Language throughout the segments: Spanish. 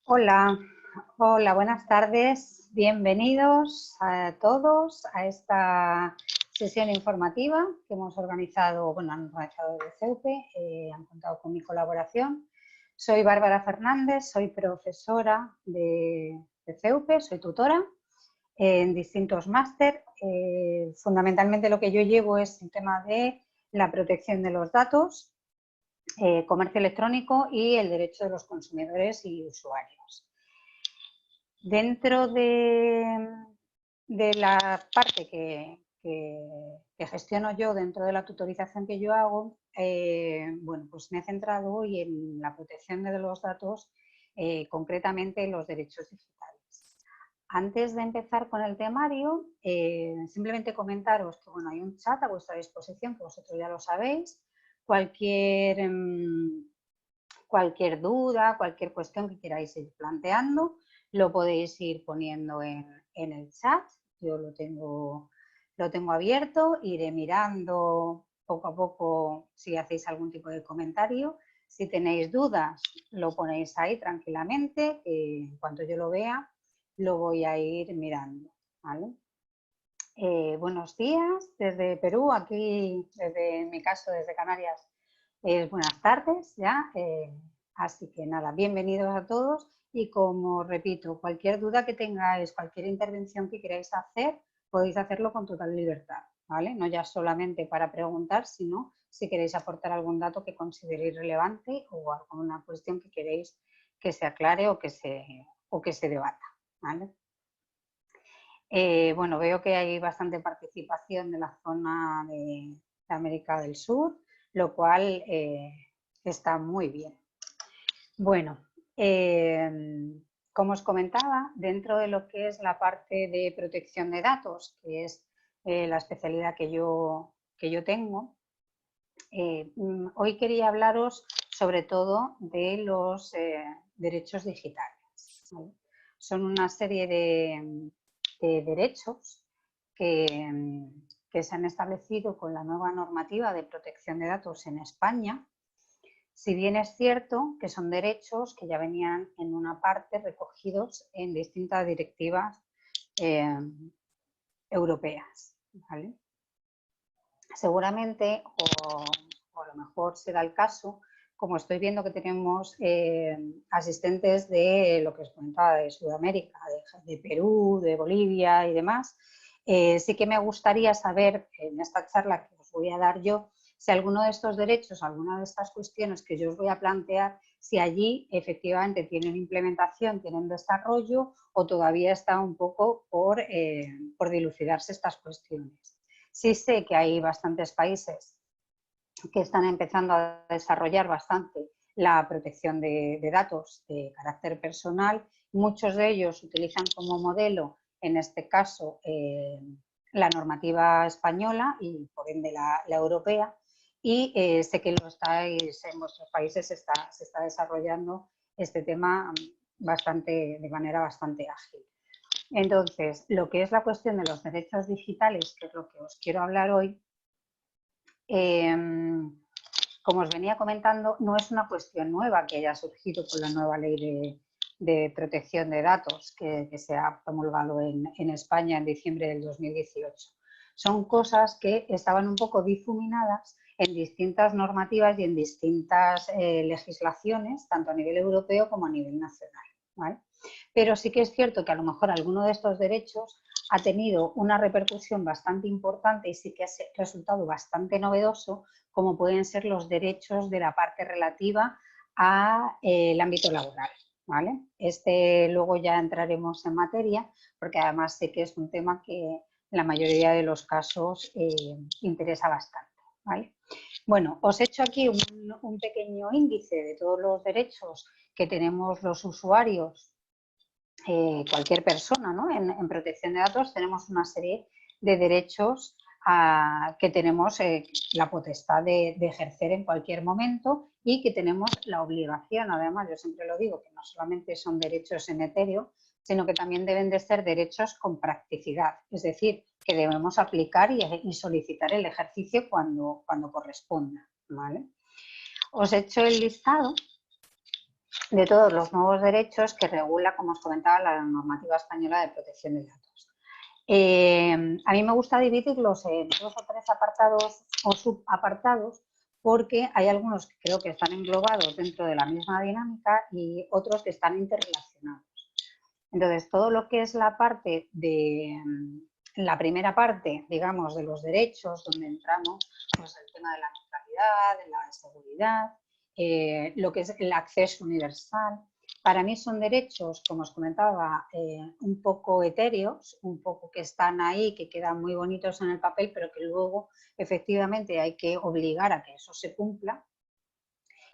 Hola, hola, buenas tardes. Bienvenidos a todos a esta sesión informativa que hemos organizado, bueno, han organizado de CEUPE, han contado con mi colaboración. Soy Bárbara Fernández, soy profesora de CEUPE, soy tutora en distintos máster. Fundamentalmente lo que yo llevo es el tema de la protección de los datos, comercio electrónico y el derecho de los consumidores y usuarios. Dentro de la parte que gestiono yo dentro de la tutorización que yo hago, bueno, pues me he centrado hoy en la protección de los datos, concretamente en los derechos digitales. Antes de empezar con el temario, simplemente comentaros que bueno, hay un chat a vuestra disposición, que vosotros ya lo sabéis. Cualquier duda, cualquier cuestión que queráis ir planteando, lo podéis ir poniendo en el chat. Yo lo tengo abierto, iré mirando poco a poco si hacéis algún tipo de comentario. Si tenéis dudas, lo ponéis ahí tranquilamente, en cuanto yo lo vea, lo voy a ir mirando, ¿vale? Buenos días desde Perú, aquí desde, en mi caso, desde Canarias, buenas tardes ya, así que nada, bienvenidos a todos y como repito, cualquier duda que tengáis, cualquier intervención que queráis hacer, podéis hacerlo con total libertad, ¿vale? No ya solamente para preguntar, sino si queréis aportar algún dato que consideréis relevante o alguna cuestión que queréis que se aclare o que se debata, ¿vale? Bueno, veo que hay bastante participación de la zona de América del Sur, lo cual está muy bien. Bueno, como os comentaba, dentro de lo que es la parte de protección de datos, que es la especialidad que yo tengo, hoy quería hablaros sobre todo de los derechos digitales, ¿vale? Son una serie de derechos que se han establecido con la nueva normativa de protección de datos en España, si bien es cierto que son derechos que ya venían en una parte recogidos en distintas directivas europeas, ¿vale? Seguramente, o a lo mejor será el caso, como estoy viendo que tenemos asistentes de lo que os comentaba de Sudamérica, de Perú, de Bolivia y demás, sí que me gustaría saber en esta charla que os voy a dar yo, si alguno de estos derechos, alguna de estas cuestiones que yo os voy a plantear, si allí efectivamente tienen implementación, tienen desarrollo o todavía está un poco por dilucidarse estas cuestiones. Sí sé que hay bastantes países que están empezando a desarrollar bastante la protección de datos de carácter personal. Muchos de ellos utilizan como modelo, en este caso, la normativa española y por ende la europea. Y sé que lo estáis, en vuestros países se está desarrollando este tema de manera bastante ágil. Entonces, lo que es la cuestión de los derechos digitales, que es lo que os quiero hablar hoy, como os venía comentando, no es una cuestión nueva que haya surgido con la nueva ley de protección de datos que se ha promulgado en España en diciembre del 2018. Son cosas que estaban un poco difuminadas en distintas normativas y en distintas legislaciones, tanto a nivel europeo como a nivel nacional, ¿vale? Pero sí que es cierto que a lo mejor alguno de estos derechos ha tenido una repercusión bastante importante y sí que ha resultado bastante novedoso, como pueden ser los derechos de la parte relativa al ámbito laboral, ¿vale? Luego ya entraremos en materia, porque además sé que es un tema que en la mayoría de los casos interesa bastante, ¿vale? Bueno, os he hecho aquí un pequeño índice de todos los derechos que tenemos los usuarios, cualquier persona, ¿no? En protección de datos tenemos una serie de derechos que tenemos la potestad de ejercer en cualquier momento y que tenemos la obligación, además, yo siempre lo digo, que no solamente son derechos en etéreo, sino que también deben de ser derechos con practicidad, es decir, que debemos aplicar y solicitar el ejercicio cuando corresponda, ¿vale? Os he hecho el listado de todos los nuevos derechos que regula, como os comentaba, la normativa española de protección de datos. A mí me gusta dividirlos en 2 o 3 apartados o subapartados, porque hay algunos que creo que están englobados dentro de la misma dinámica y otros que están interrelacionados. Entonces, todo lo que es la parte de la primera parte, digamos, de los derechos, donde entramos, pues el tema de la neutralidad, de la seguridad, lo que es el acceso universal. Para mí son derechos, como os comentaba, un poco etéreos, un poco que están ahí, que quedan muy bonitos en el papel, pero que luego efectivamente hay que obligar a que eso se cumpla.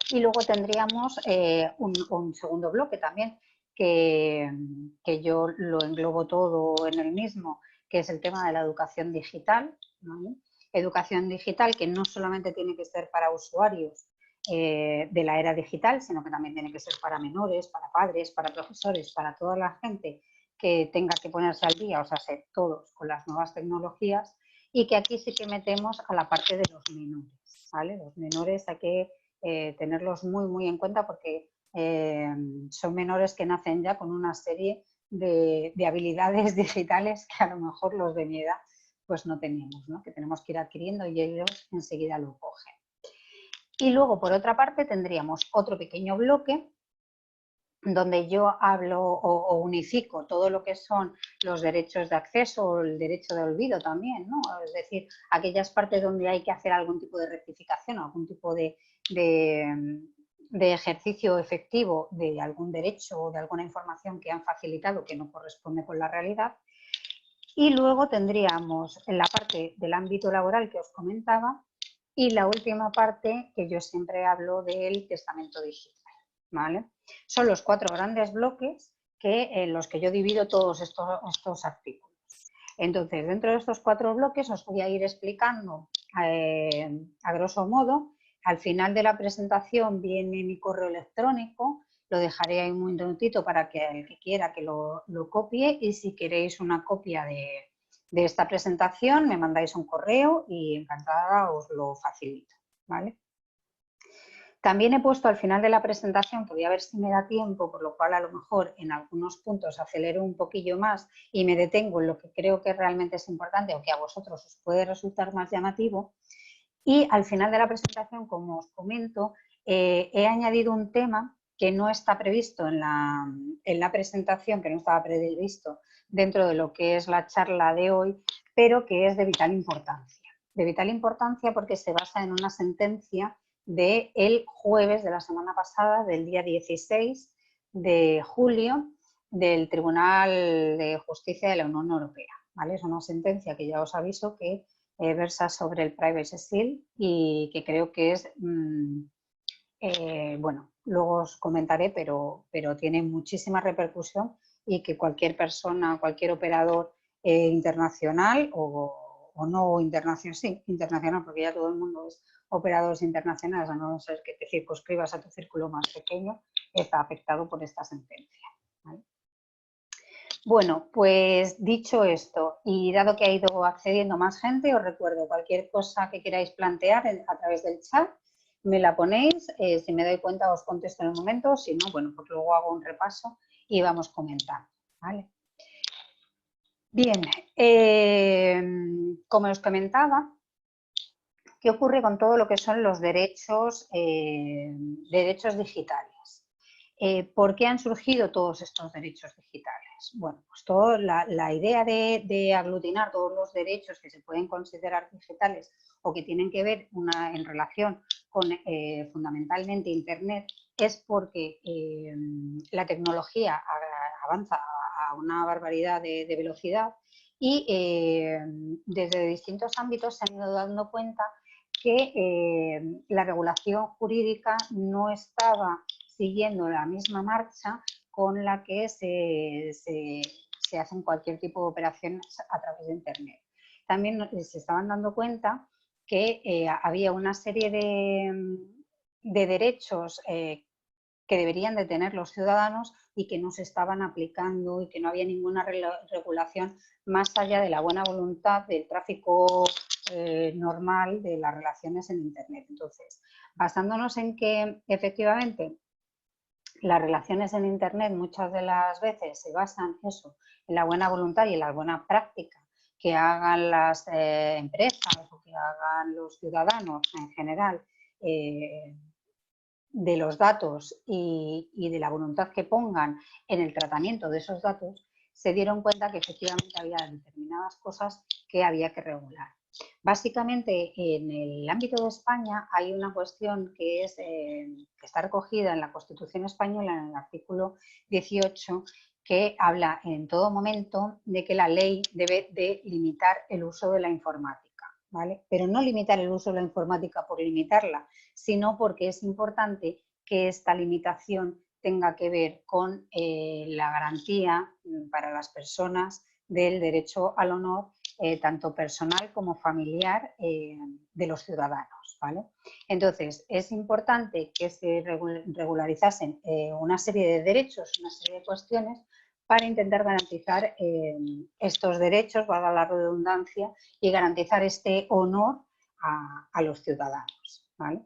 Y luego tendríamos un segundo bloque también, que yo lo englobo todo en el mismo, que es el tema de la educación digital, ¿vale? Educación digital que no solamente tiene que ser para usuarios de la era digital, sino que también tiene que ser para menores, para padres, para profesores, para toda la gente que tenga que ponerse al día, o sea, ser todos con las nuevas tecnologías, y que aquí sí que metemos a la parte de los menores, ¿vale? Los menores hay que tenerlos muy, muy en cuenta porque son menores que nacen ya con una serie de habilidades digitales que a lo mejor los de mi edad pues no teníamos, ¿no? Que tenemos que ir adquiriendo y ellos enseguida lo cogen. Y luego, por otra parte, tendríamos otro pequeño bloque donde yo hablo o unifico todo lo que son los derechos de acceso o el derecho de olvido también, ¿no? Es decir, aquellas partes donde hay que hacer algún tipo de rectificación, algún tipo de ejercicio efectivo de algún derecho o de alguna información que han facilitado que no corresponde con la realidad. Y luego tendríamos en la parte del ámbito laboral que os comentaba y la última parte que yo siempre hablo del testamento digital, ¿vale? Son los 4 grandes bloques en los que yo divido todos estos artículos. Entonces, dentro de estos 4 bloques os voy a ir explicando a grosso modo. Al final de la presentación viene mi correo electrónico, lo dejaré ahí un minutito para que el que quiera que lo copie, y si queréis una copia de esta presentación me mandáis un correo y encantada os lo facilito, ¿vale? También he puesto al final de la presentación, que voy a ver si me da tiempo, por lo cual a lo mejor en algunos puntos acelero un poquillo más y me detengo en lo que creo que realmente es importante o que a vosotros os puede resultar más llamativo. Y al final de la presentación, como os comento, he añadido un tema que no está previsto en la presentación, que no estaba previsto dentro de lo que es la charla de hoy, pero que es de vital importancia. De vital importancia porque se basa en una sentencia del jueves de la semana pasada, del día 16 de julio, del Tribunal de Justicia de la Unión Europea, ¿vale? Es una sentencia que ya os aviso que versa sobre el Privacy Shield y que creo que es, bueno, luego os comentaré, pero tiene muchísima repercusión y que cualquier persona, cualquier operador internacional o no internacional, sí, internacional, porque ya todo el mundo es operadores internacionales, a no ser que te circunscribas a tu círculo más pequeño, está afectado por esta sentencia, ¿vale? Bueno, pues dicho esto y dado que ha ido accediendo más gente, os recuerdo cualquier cosa que queráis plantear a través del chat, me la ponéis, si me doy cuenta os contesto en el momento, si no, bueno, pues luego hago un repaso y vamos comentando, ¿vale? Bien, como os comentaba, ¿qué ocurre con todo lo que son los derechos digitales? ¿Por qué han surgido todos estos derechos digitales? Bueno, pues la idea de aglutinar todos los derechos que se pueden considerar digitales o que tienen que ver en relación con fundamentalmente Internet es porque la tecnología avanza a una barbaridad de velocidad y desde distintos ámbitos se han ido dando cuenta que la regulación jurídica no estaba siguiendo la misma marcha con la que se hacen cualquier tipo de operaciones a través de Internet. También se estaban dando cuenta que había una serie de derechos que deberían de tener los ciudadanos y que no se estaban aplicando y que no había ninguna regulación más allá de la buena voluntad del tráfico normal de las relaciones en Internet. Entonces, basándonos en que efectivamente las relaciones en Internet muchas de las veces se basan eso, en la buena voluntad y en la buena práctica que hagan las empresas o que hagan los ciudadanos en general de los datos y de la voluntad que pongan en el tratamiento de esos datos, se dieron cuenta que efectivamente había determinadas cosas que había que regular. Básicamente, en el ámbito de España hay una cuestión que está recogida en la Constitución española, en el artículo 18, que habla en todo momento de que la ley debe de limitar el uso de la informática, ¿vale? Pero no limitar el uso de la informática por limitarla, sino porque es importante que esta limitación tenga que ver con la garantía para las personas del derecho al honor, tanto personal como familiar, de los ciudadanos, ¿vale? Entonces, es importante que se regularizasen una serie de derechos, una serie de cuestiones para intentar garantizar estos derechos, valga la redundancia, y garantizar este honor a los ciudadanos, ¿vale?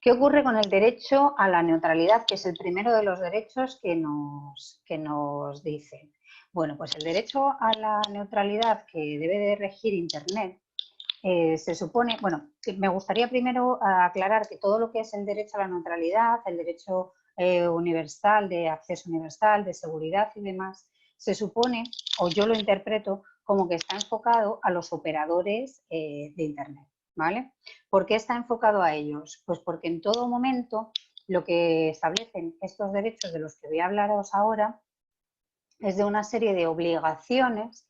¿Qué ocurre con el derecho a la neutralidad, que es el primero de los derechos que nos dicen? Bueno, pues el derecho a la neutralidad que debe de regir Internet se supone, bueno, me gustaría primero aclarar que todo lo que es el derecho a la neutralidad, el derecho universal, de acceso universal, de seguridad y demás, se supone, o yo lo interpreto, como que está enfocado a los operadores de Internet, ¿vale? ¿Por qué está enfocado a ellos? Pues porque en todo momento lo que establecen estos derechos de los que voy a hablaros ahora es de una serie de obligaciones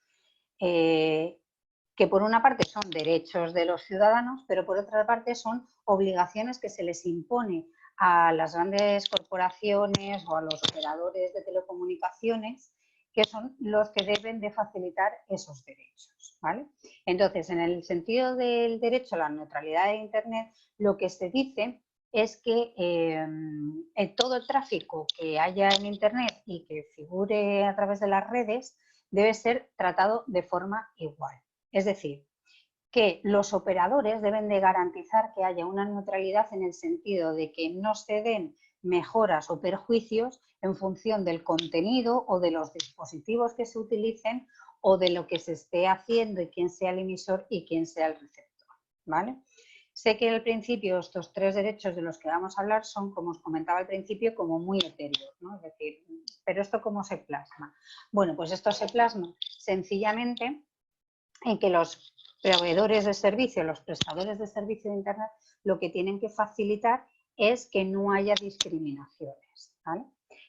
que por una parte son derechos de los ciudadanos, pero por otra parte son obligaciones que se les impone a las grandes corporaciones o a los operadores de telecomunicaciones, que son los que deben de facilitar esos derechos, ¿vale? Entonces, en el sentido del derecho a la neutralidad de Internet, lo que se dice es que todo el tráfico que haya en Internet y que figure a través de las redes debe ser tratado de forma igual. Es decir, que los operadores deben de garantizar que haya una neutralidad en el sentido de que no se den mejoras o perjuicios en función del contenido o de los dispositivos que se utilicen o de lo que se esté haciendo y quién sea el emisor y quién sea el receptor, ¿vale? Sé que al principio estos tres derechos de los que vamos a hablar son, como os comentaba al principio, como muy etéreos, ¿no? Es decir, ¿pero esto cómo se plasma? Bueno, pues esto se plasma sencillamente en que los proveedores de servicio, los prestadores de servicio de Internet, lo que tienen que facilitar es que no haya discriminaciones, ¿vale?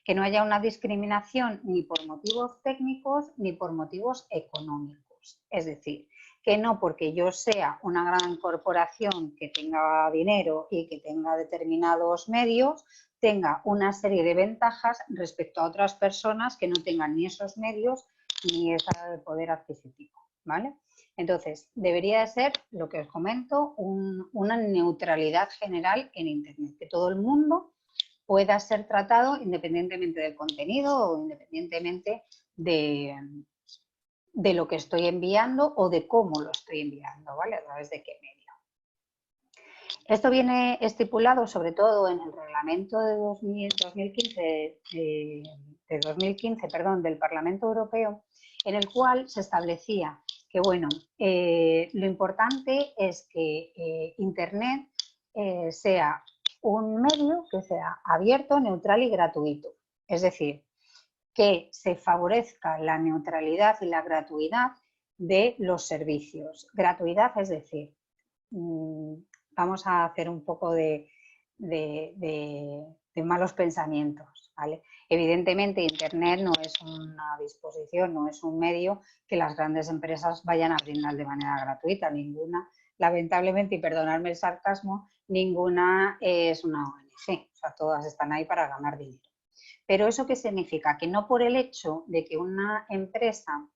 Que no haya una discriminación ni por motivos técnicos ni por motivos económicos. Es decir, que no porque yo sea una gran corporación que tenga dinero y que tenga determinados medios, tenga una serie de ventajas respecto a otras personas que no tengan ni esos medios ni ese poder adquisitivo, ¿vale? Entonces, debería de ser, lo que os comento, una neutralidad general en Internet, que todo el mundo pueda ser tratado independientemente del contenido o independientemente de lo que estoy enviando o de cómo lo estoy enviando, ¿vale? A través de qué medio. Esto viene estipulado sobre todo en el reglamento de 2015, del Parlamento Europeo, en el cual se establecía que, bueno, lo importante es que Internet sea un medio que sea abierto, neutral y gratuito. Es decir, que se favorezca la neutralidad y la gratuidad de los servicios. Gratuidad, es decir, vamos a hacer un poco de malos pensamientos, ¿vale? Evidentemente, Internet no es una disposición, no es un medio que las grandes empresas vayan a brindar de manera gratuita, ninguna. Lamentablemente, y perdonadme el sarcasmo, ninguna es una ONG, o sea, todas están ahí para ganar dinero. Pero ¿eso qué significa? Que no por el hecho de que una empresa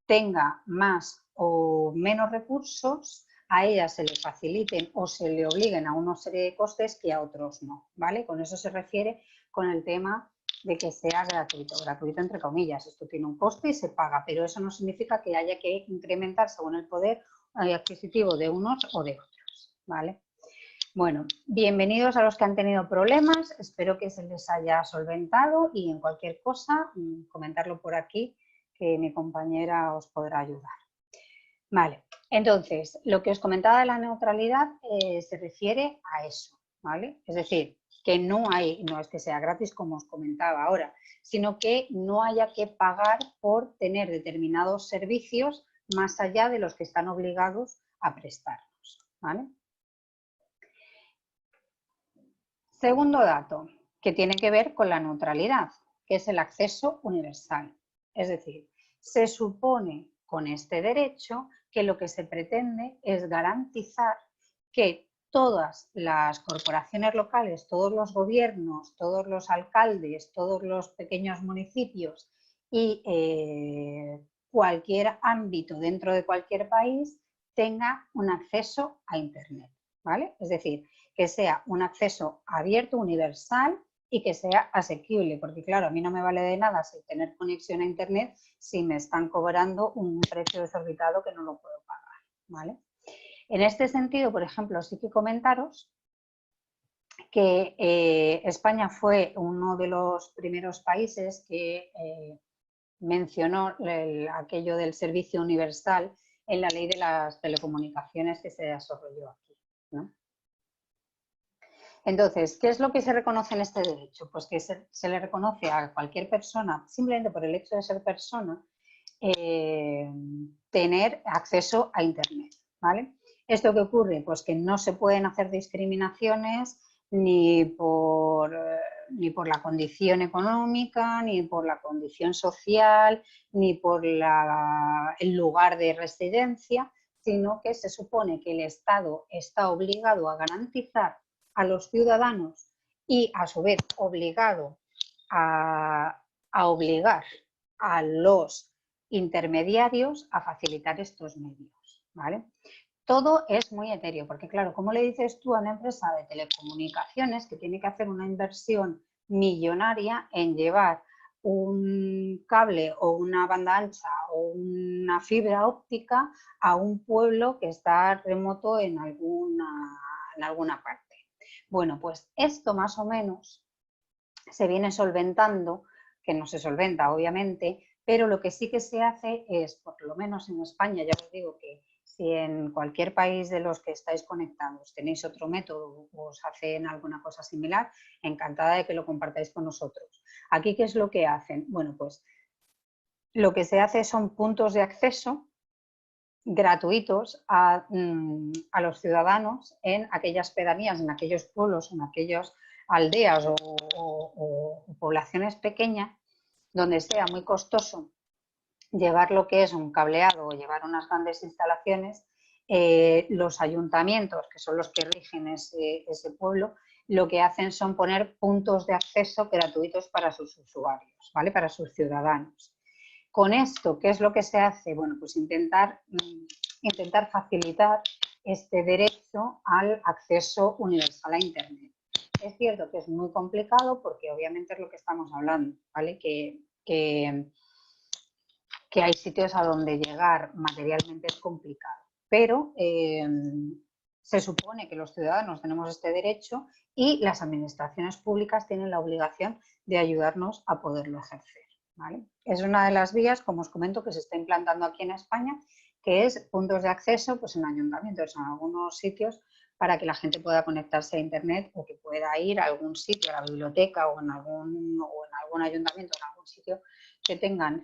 tenga más o menos recursos, a ella se le faciliten o se le obliguen a una serie de costes que a otros no, ¿vale? Con eso se refiere con el tema de que sea gratuito entre comillas. Esto tiene un coste y se paga, pero eso no significa que haya que incrementar según el poder adquisitivo de unos o de otros. ¿vale? Bueno, bienvenidos a los que han tenido problemas, espero que se les haya solventado y en cualquier cosa comentarlo por aquí que mi compañera os podrá ayudar. Vale, entonces, lo que os comentaba de la neutralidad se refiere a eso, ¿vale? Es decir, que no es que sea gratis como os comentaba ahora, sino que no haya que pagar por tener determinados servicios más allá de los que están obligados a prestarnos, ¿vale? Segundo dato, que tiene que ver con la neutralidad, que es el acceso universal. Es decir, se supone con este derecho que lo que se pretende es garantizar que todas las corporaciones locales, todos los gobiernos, todos los alcaldes, todos los pequeños municipios y cualquier ámbito dentro de cualquier país tenga un acceso a Internet, ¿vale? Es decir, que sea un acceso abierto, universal y que sea asequible, porque claro, a mí no me vale de nada tener conexión a Internet si me están cobrando un precio desorbitado que no lo puedo pagar, ¿vale? En este sentido, por ejemplo, sí que comentaros que España fue uno de los primeros países que mencionó aquello del servicio universal en la ley de las telecomunicaciones que se desarrolló aquí, ¿no? Entonces, ¿qué es lo que se reconoce en este derecho? Pues que se le reconoce a cualquier persona, simplemente por el hecho de ser persona, tener acceso a Internet, ¿vale? ¿Esto qué ocurre? Pues que no se pueden hacer discriminaciones ni por la condición económica, ni por la condición social, ni por el lugar de residencia, sino que se supone que el Estado está obligado a garantizar a los ciudadanos y a su vez obligado a obligar a los intermediarios a facilitar estos medios, ¿vale? Todo es muy etéreo, porque claro, ¿cómo le dices tú a una empresa de telecomunicaciones que tiene que hacer una inversión millonaria en llevar un cable o una banda ancha o una fibra óptica a un pueblo que está remoto en alguna parte? Bueno, pues esto más o menos se viene solventando, que no se solventa obviamente, pero lo que sí que se hace es, por lo menos en España, ya os digo que si en cualquier país de los que estáis conectados tenéis otro método o os hacen alguna cosa similar, encantada de que lo compartáis con nosotros. Aquí, ¿qué es lo que hacen? Bueno, pues lo que se hace son puntos de acceso gratuitos a los ciudadanos en aquellas pedanías, en aquellos pueblos, en aquellas aldeas o poblaciones pequeñas donde sea muy costoso llevar lo que es un cableado o llevar unas grandes instalaciones. Los ayuntamientos, que son los que rigen ese pueblo, lo que hacen son poner puntos de acceso gratuitos para sus usuarios, ¿vale? Para sus ciudadanos. Con esto, ¿qué es lo que se hace? Bueno, pues intentar facilitar este derecho al acceso universal a Internet. Es cierto que es muy complicado porque obviamente es lo que estamos hablando, ¿vale? Que hay sitios a donde llegar materialmente es complicado, pero se supone que los ciudadanos tenemos este derecho y las administraciones públicas tienen la obligación de ayudarnos a poderlo ejercer, ¿vale? Es una de las vías, como os comento, que se está implantando aquí en España, que es puntos de acceso pues en ayuntamientos, en algunos sitios, para que la gente pueda conectarse a Internet o que pueda ir a algún sitio, a la biblioteca o en algún ayuntamiento, en algún sitio que tengan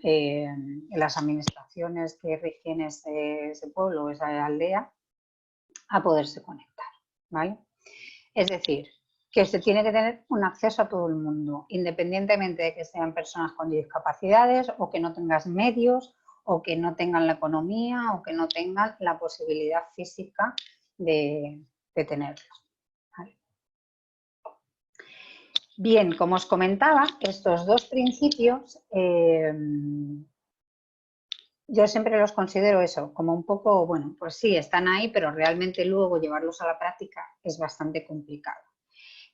las administraciones que rigen ese pueblo o esa aldea a poderse conectar, ¿vale? Es decir, que se tiene que tener un acceso a todo el mundo, independientemente de que sean personas con discapacidades o que no tengas medios o que no tengan la economía o que no tengan la posibilidad física de tenerlo, ¿vale? Bien, como os comentaba, estos dos principios yo siempre los considero eso, como un poco, bueno, pues sí, están ahí, pero realmente luego llevarlos a la práctica es bastante complicado.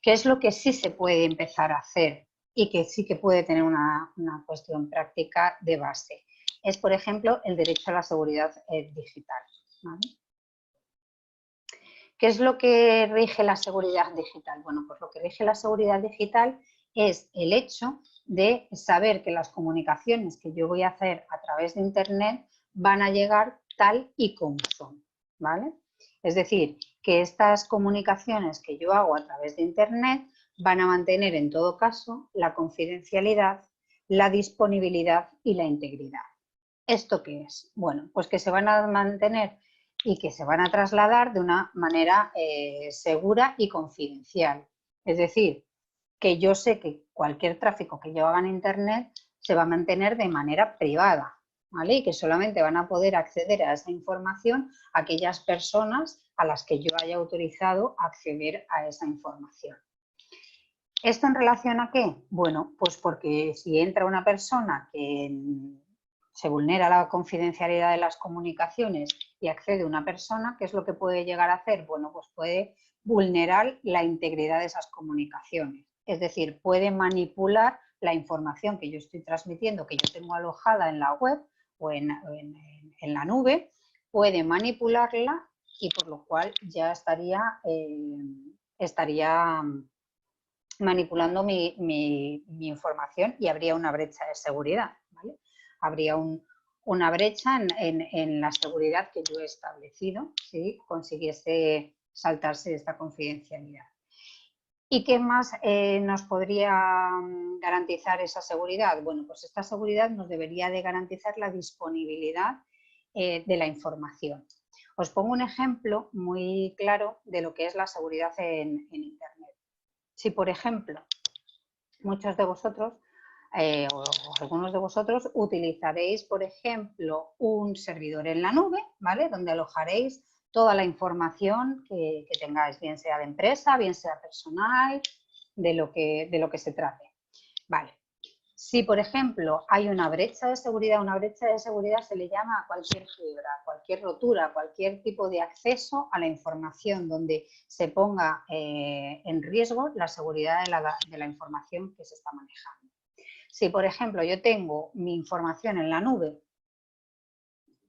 ¿Qué es lo que sí se puede empezar a hacer y que sí que puede tener una cuestión práctica de base? Es, por ejemplo, el derecho a la seguridad digital, ¿vale? ¿Qué es lo que rige la seguridad digital? Bueno, pues lo que rige la seguridad digital es el hecho de saber que las comunicaciones que yo voy a hacer a través de Internet van a llegar tal y como son, ¿vale? Es decir, que estas comunicaciones que yo hago a través de Internet van a mantener en todo caso la confidencialidad, la disponibilidad y la integridad. ¿Esto qué es? Bueno, pues que se van a mantener y que se van a trasladar de una manera segura y confidencial. Es decir, que yo sé que cualquier tráfico que yo haga en Internet se va a mantener de manera privada, ¿vale? Y que solamente van a poder acceder a esa información aquellas personas a las que yo haya autorizado acceder a esa información. ¿Esto en relación a qué? Bueno, pues porque si entra una persona que se vulnera la confidencialidad de las comunicaciones y accede a una persona, ¿qué es lo que puede llegar a hacer? Bueno, pues puede vulnerar la integridad de esas comunicaciones. Es decir, puede manipular la información que yo estoy transmitiendo, que yo tengo alojada en la web o en la nube, puede manipularla y por lo cual ya estaría manipulando mi información y habría una brecha de seguridad, ¿vale? Habría una brecha en la seguridad que yo he establecido si consiguiese saltarse esta confidencialidad. ¿Y qué más nos podría garantizar esa seguridad? Bueno, pues esta seguridad nos debería de garantizar la disponibilidad de la información. Os pongo un ejemplo muy claro de lo que es la seguridad en Internet. Si, por ejemplo, muchos de vosotros o algunos de vosotros utilizaréis, por ejemplo, un servidor en la nube, ¿vale? Donde alojaréis toda la información que tengáis, bien sea de empresa, bien sea personal, de lo que se trate. Vale. Si, por ejemplo, hay una brecha de seguridad se le llama a cualquier quiebra, cualquier rotura, cualquier tipo de acceso a la información donde se ponga en riesgo la seguridad de la información que se está manejando. Si, por ejemplo, yo tengo mi información en la nube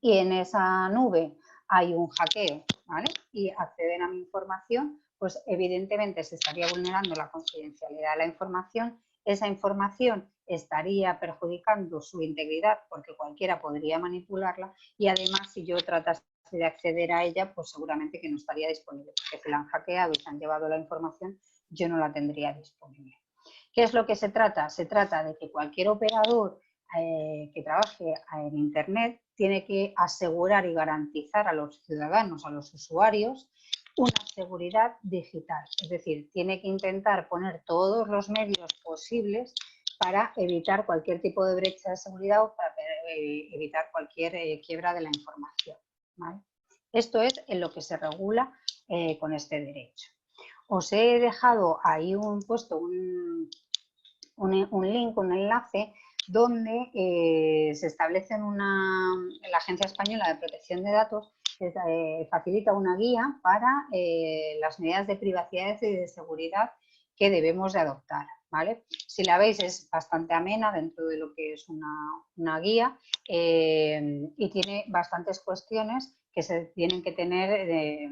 y en esa nube hay un hackeo, ¿vale? Y acceden a mi información, pues evidentemente se estaría vulnerando la confidencialidad de la información. Esa información estaría perjudicando su integridad porque cualquiera podría manipularla y además si yo tratase de acceder a ella, pues seguramente que no estaría disponible porque si la han hackeado y se han llevado la información, yo no la tendría disponible. ¿Qué es lo que se trata? Se trata de que cualquier operador que trabaje en Internet tiene que asegurar y garantizar a los ciudadanos, a los usuarios, una seguridad digital. Es decir, tiene que intentar poner todos los medios posibles para evitar cualquier tipo de brecha de seguridad o para evitar cualquier quiebra de la información, ¿vale? Esto es en lo que se regula con este derecho. Os he dejado ahí puesto un link, un enlace, donde se establece la Agencia Española de Protección de Datos facilita una guía para las medidas de privacidad y de seguridad que debemos de adoptar, ¿vale? Si la veis es bastante amena dentro de lo que es una guía y tiene bastantes cuestiones que se tienen que tener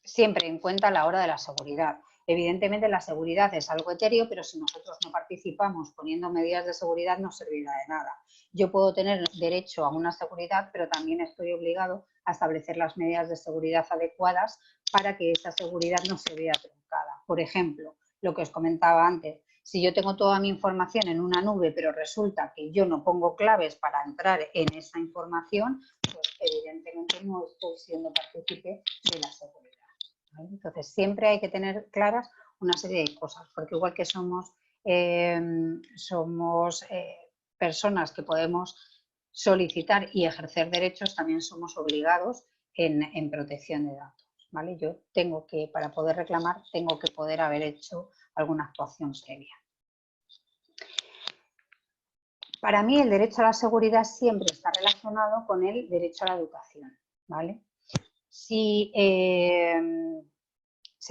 siempre en cuenta a la hora de la seguridad. Evidentemente la seguridad es algo etéreo, pero si nosotros no participamos poniendo medidas de seguridad no servirá de nada. Yo puedo tener derecho a una seguridad, pero también estoy obligado a establecer las medidas de seguridad adecuadas para que esa seguridad no se vea truncada. Por ejemplo, lo que os comentaba antes, si yo tengo toda mi información en una nube, pero resulta que yo no pongo claves para entrar en esa información, pues evidentemente no estoy siendo partícipe de la seguridad. Entonces, siempre hay que tener claras una serie de cosas, porque igual que somos personas que podemos solicitar y ejercer derechos, también somos obligados en protección de datos, ¿vale? Yo tengo que, para poder reclamar, tengo que poder haber hecho alguna actuación previa. Para mí, el derecho a la seguridad siempre está relacionado con el derecho a la educación, ¿vale? Si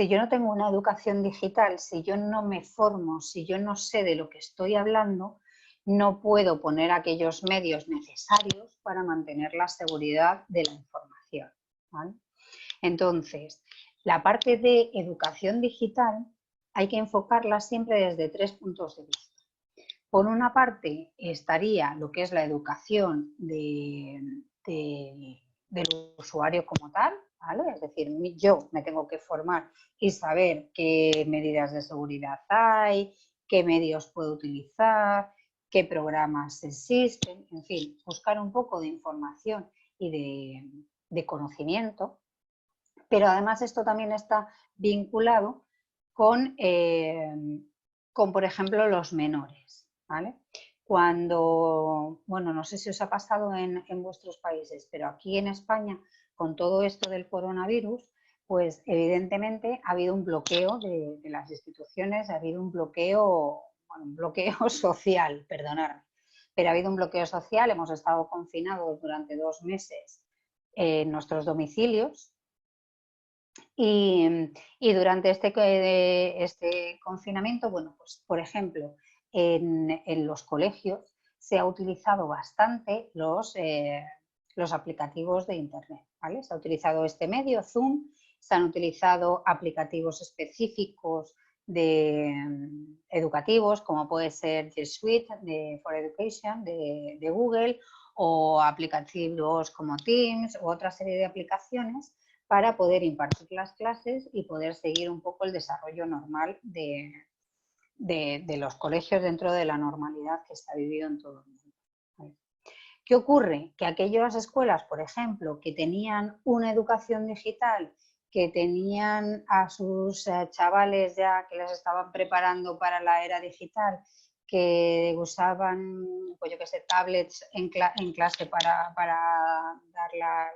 yo no tengo una educación digital, si yo no me formo, si yo no sé de lo que estoy hablando, no puedo poner aquellos medios necesarios para mantener la seguridad de la información, ¿vale? Entonces, La parte de educación digital hay que enfocarla siempre desde 3 puntos de vista. Por una parte estaría lo que es la educación del usuario como tal, ¿vale? Es decir, yo me tengo que formar y saber qué medidas de seguridad hay, qué medios puedo utilizar, qué programas existen, en fin, buscar un poco de información y de conocimiento. Pero además esto también está vinculado con, por ejemplo, los menores, ¿vale? Cuando, bueno, no sé si os ha pasado en vuestros países, pero aquí en España, con todo esto del coronavirus, pues evidentemente ha habido un bloqueo de las instituciones, ha habido un bloqueo, bueno, un bloqueo social, perdonadme, pero ha habido un bloqueo social, hemos estado confinados durante 2 meses en nuestros domicilios. Y durante este confinamiento, bueno, pues por ejemplo, en los colegios se ha utilizado bastante los aplicativos de Internet, ¿vale? Se ha utilizado este medio, Zoom, se han utilizado aplicativos específicos educativos, como puede ser G Suite for Education de Google, o aplicativos como Teams u otra serie de aplicaciones para poder impartir las clases y poder seguir un poco el desarrollo normal de los colegios dentro de la normalidad que está vivido en todo el mundo. ¿Qué ocurre? Que aquellas escuelas, por ejemplo, que tenían una educación digital, que tenían a sus chavales ya que les estaban preparando para la era digital, que usaban, pues yo qué sé, tablets en clase para dar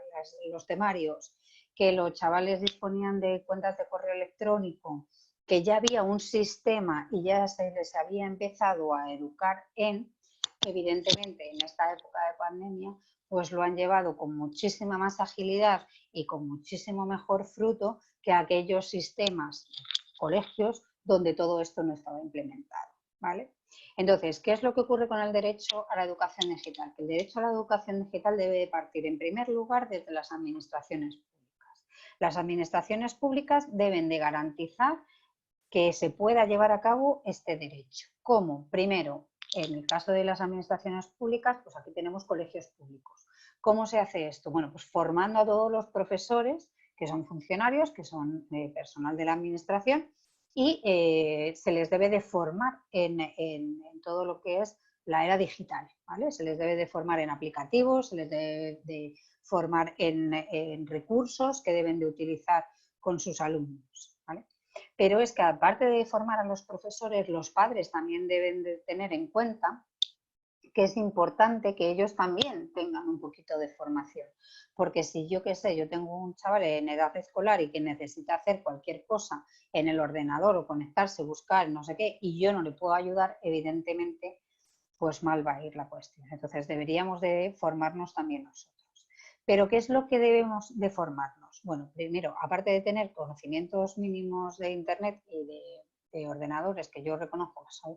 los temarios, que los chavales disponían de cuentas de correo electrónico, que ya había un sistema y ya se les había empezado a educar evidentemente en esta época de pandemia, pues lo han llevado con muchísima más agilidad y con muchísimo mejor fruto que aquellos sistemas, colegios, donde todo esto no estaba implementado, ¿vale? Entonces, ¿qué es lo que ocurre con el derecho a la educación digital? Que el derecho a la educación digital debe de partir, en primer lugar, desde las administraciones públicas. Las administraciones públicas deben de garantizar que se pueda llevar a cabo este derecho. ¿Cómo? Primero, en el caso de las administraciones públicas, pues aquí tenemos colegios públicos. ¿Cómo se hace esto? Bueno, pues formando a todos los profesores, que son funcionarios, que son personal de la administración, y se les debe de formar en todo lo que es la era digital, ¿vale? Se les debe de formar en aplicativos, se les debe de formar en recursos que deben de utilizar con sus alumnos, ¿vale? Pero es que aparte de formar a los profesores, los padres también deben de tener en cuenta que es importante que ellos también tengan un poquito de formación. Porque si yo qué sé, yo tengo un chaval en edad escolar y que necesita hacer cualquier cosa en el ordenador o conectarse, buscar, no sé qué, y yo no le puedo ayudar, evidentemente, pues mal va a ir la cuestión. Entonces deberíamos de formarnos también nosotros. Pero ¿qué es lo que debemos de formarnos? Bueno, primero, aparte de tener conocimientos mínimos de Internet y de ordenadores, que yo reconozco que soy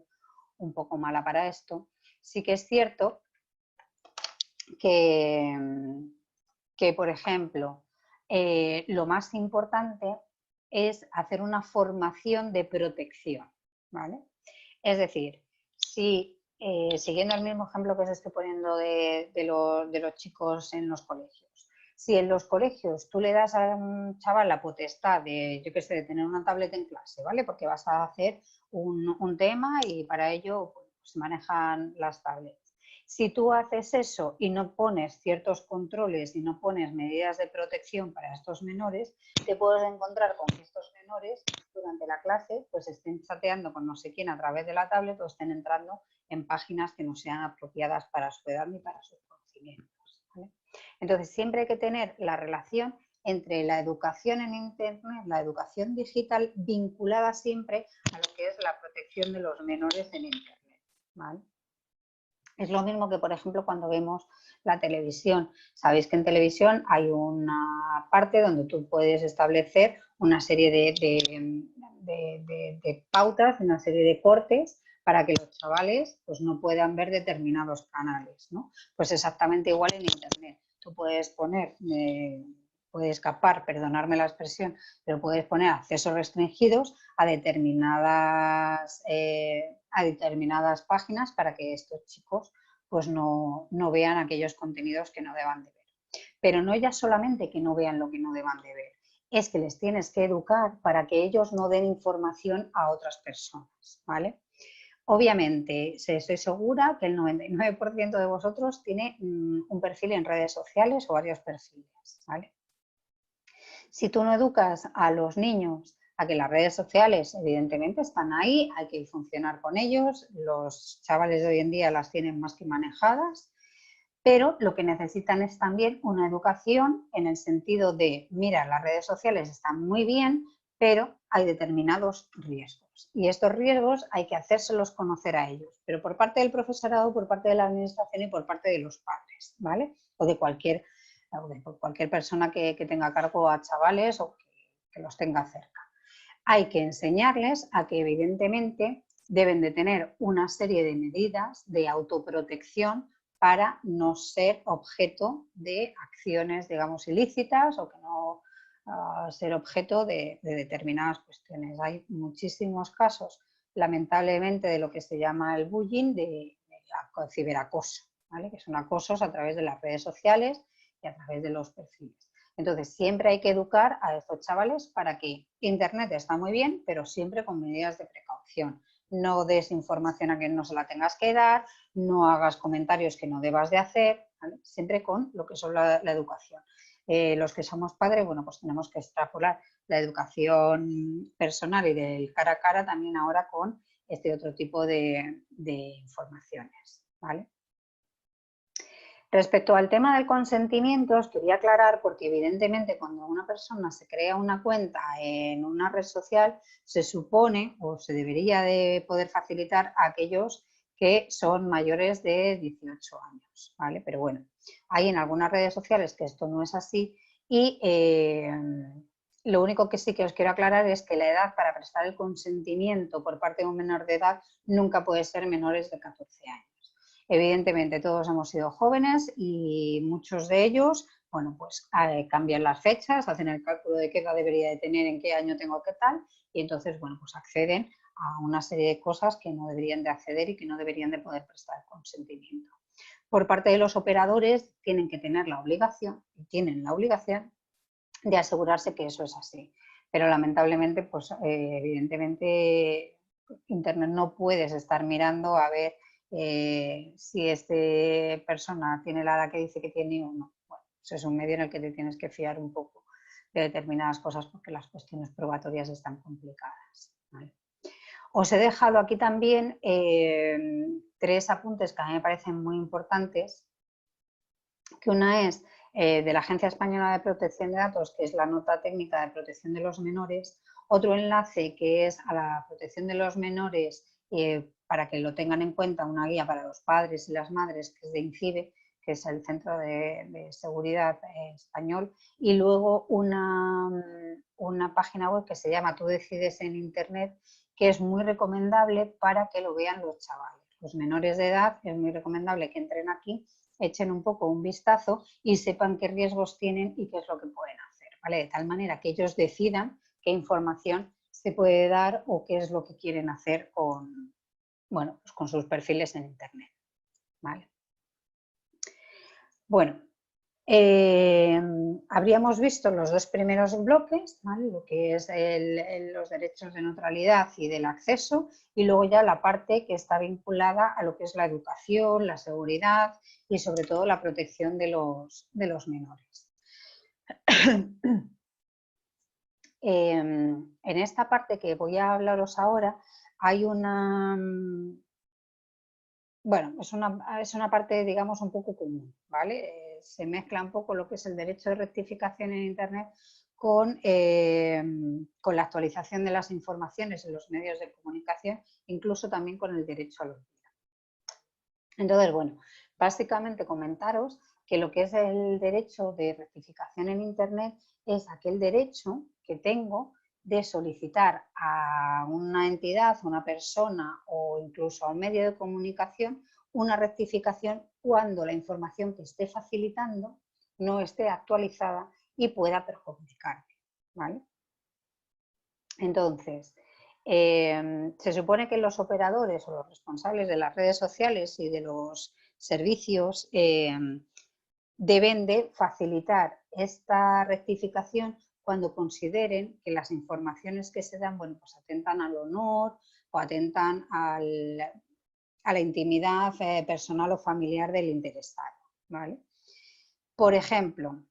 un poco mala para esto, sí que es cierto que por ejemplo, lo más importante es hacer una formación de protección, ¿vale? Es decir, si siguiendo el mismo ejemplo que os estoy poniendo de los chicos en los colegios, si en los colegios tú le das a un chaval la potestad de, yo qué sé, de tener una tableta en clase, ¿vale? Porque vas a hacer un tema y para ello pues, manejan las tablets. Si tú haces eso y no pones ciertos controles y no pones medidas de protección para estos menores, te puedes encontrar con que estos menores durante la clase pues estén chateando con no sé quién a través de la tablet o estén entrando en páginas que no sean apropiadas para su edad ni para sus conocimientos, ¿vale? Entonces siempre hay que tener la relación entre la educación en Internet, la educación digital, vinculada siempre a lo que es la protección de los menores en Internet, ¿vale? Es lo mismo que, por ejemplo, cuando vemos la televisión. Sabéis que en televisión hay una parte donde tú puedes establecer una serie de pautas, una serie de cortes para que los chavales pues, no puedan ver determinados canales, ¿no? Pues exactamente igual en Internet. Tú puedes poner puede escapar, perdonarme la expresión, pero puedes poner accesos restringidos a determinadas páginas para que estos chicos pues no vean aquellos contenidos que no deban de ver. Pero no ya solamente que no vean lo que no deban de ver, es que les tienes que educar para que ellos no den información a otras personas, ¿vale? Obviamente, estoy segura que el 99% de vosotros tiene un perfil en redes sociales o varios perfiles, ¿vale? Si tú no educas a los niños a que las redes sociales evidentemente están ahí, hay que funcionar con ellos, los chavales de hoy en día las tienen más que manejadas, pero lo que necesitan es también una educación en el sentido de, mira, las redes sociales están muy bien, pero hay determinados riesgos. Y estos riesgos hay que hacérselos conocer a ellos, pero por parte del profesorado, por parte de la administración y por parte de los padres, ¿vale? O de cualquier persona que tenga a cargo a chavales o que los tenga cerca. Hay que enseñarles a que evidentemente deben de tener una serie de medidas de autoprotección para no ser objeto de acciones, digamos, ilícitas o que no ser objeto de determinadas cuestiones. Hay muchísimos casos, lamentablemente, de lo que se llama el bullying, de ciberacoso, ¿vale? Que son acosos a través de las redes sociales y a través de los perfiles. Entonces, siempre hay que educar a estos chavales para que Internet está muy bien, pero siempre con medidas de precaución. No des información a quien no se la tengas que dar, no hagas comentarios que no debas de hacer, ¿vale? Siempre con lo que son la educación. Los que somos padres, bueno, pues tenemos que extrapolar la educación personal y del cara a cara también ahora con este otro tipo de informaciones, ¿vale? Respecto al tema del consentimiento, os quería aclarar porque evidentemente cuando una persona se crea una cuenta en una red social, se supone o se debería de poder facilitar a aquellos que son mayores de 18 años, ¿vale? Pero bueno, hay en algunas redes sociales que esto no es así y lo único que sí que os quiero aclarar es que la edad para prestar el consentimiento por parte de un menor de edad nunca puede ser menores de 14 años. Evidentemente todos hemos sido jóvenes y muchos de ellos, bueno, pues cambian las fechas, hacen el cálculo de qué edad debería de tener, en qué año tengo qué tal, y entonces, bueno, pues acceden a una serie de cosas que no deberían de acceder y que no deberían de poder prestar consentimiento. Por parte de los operadores tienen que tener la obligación, y tienen la obligación, de asegurarse que eso es así. Pero lamentablemente, pues evidentemente, Internet no puedes estar mirando a ver si esta persona tiene la edad que dice que tiene o no. Bueno, eso es un medio en el que te tienes que fiar un poco de determinadas cosas porque las cuestiones probatorias están complicadas, ¿vale? Os he dejado aquí también 3 apuntes que a mí me parecen muy importantes, que una es de la Agencia Española de Protección de Datos, que es la nota técnica de protección de los menores, otro enlace que es a la protección de los menores para que lo tengan en cuenta, una guía para los padres y las madres, que es de INCIBE, que es el Centro de Seguridad Español, y luego una página web que se llama Tú decides en Internet, que es muy recomendable para que lo vean los chavales. Los menores de edad es muy recomendable que entren aquí, echen un poco un vistazo y sepan qué riesgos tienen y qué es lo que pueden hacer, ¿vale? De tal manera que ellos decidan qué información se puede dar o qué es lo que quieren hacer con, bueno, pues con sus perfiles en Internet, ¿vale? Bueno, habríamos visto los 2 primeros bloques, ¿vale? Lo que es los derechos de neutralidad y del acceso, y luego ya la parte que está vinculada a lo que es la educación, la seguridad y sobre todo la protección de los menores. En esta parte que voy a hablaros ahora hay una... Bueno, es una parte, digamos, un poco común, ¿vale? Se mezcla un poco lo que es el derecho de rectificación en Internet con la actualización de las informaciones en los medios de comunicación, incluso también con el derecho al olvido. Entonces, bueno, básicamente comentaros que lo que es el derecho de rectificación en Internet es aquel derecho que tengo de solicitar a una entidad, a una persona o incluso a un medio de comunicación una rectificación cuando la información que esté facilitando no esté actualizada y pueda perjudicarme, ¿vale? Entonces, se supone que los operadores o los responsables de las redes sociales y de los servicios deben de facilitar esta rectificación cuando consideren que las informaciones que se dan, bueno, pues atentan al honor o atentan a la intimidad personal o familiar del interesado, ¿vale? Por ejemplo,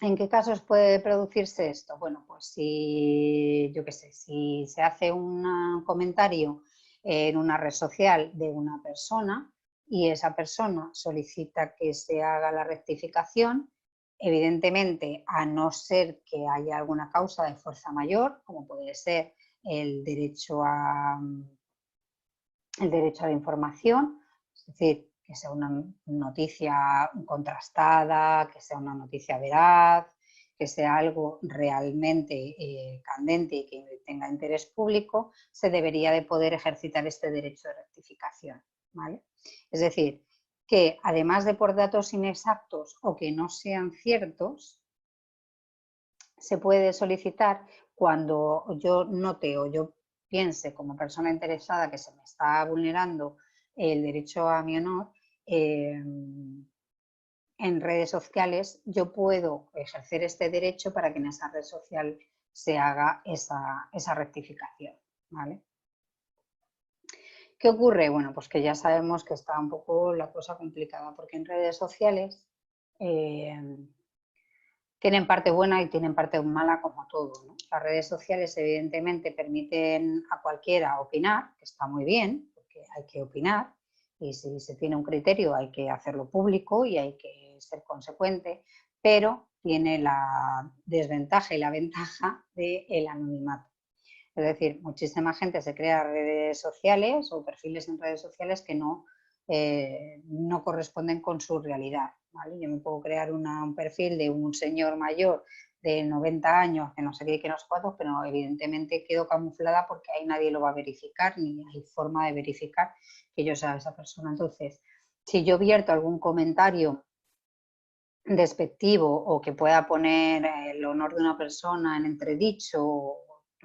¿en qué casos puede producirse esto? Bueno, pues si, yo qué sé, si se hace un comentario en una red social de una persona y esa persona solicita que se haga la rectificación, evidentemente, a no ser que haya alguna causa de fuerza mayor, como puede ser el derecho a la información, es decir, que sea una noticia contrastada, que sea una noticia veraz, que sea algo realmente candente y que tenga interés público, se debería de poder ejercitar este derecho de rectificación, ¿vale? Es decir, que además de por datos inexactos o que no sean ciertos, se puede solicitar cuando yo note o yo piense como persona interesada que se me está vulnerando el derecho a mi honor, en redes sociales yo puedo ejercer este derecho para que en esa red social se haga esa rectificación, ¿vale? ¿Qué ocurre? Bueno, pues que ya sabemos que está un poco la cosa complicada, porque en redes sociales tienen parte buena y tienen parte mala como todo, ¿no? Las redes sociales evidentemente permiten a cualquiera opinar, que está muy bien, porque hay que opinar y si se tiene un criterio hay que hacerlo público y hay que ser consecuente, pero tiene la desventaja y la ventaja del anonimato. Es decir, muchísima gente se crea redes sociales o perfiles en redes sociales que no corresponden con su realidad, ¿vale? Yo me puedo crear un perfil de un señor mayor de 90 años, que no sé qué, que no sé cuántos, pero evidentemente quedo camuflada porque ahí nadie lo va a verificar, ni hay forma de verificar que yo sea esa persona. Entonces, si yo vierto algún comentario despectivo o que pueda poner el honor de una persona en entredicho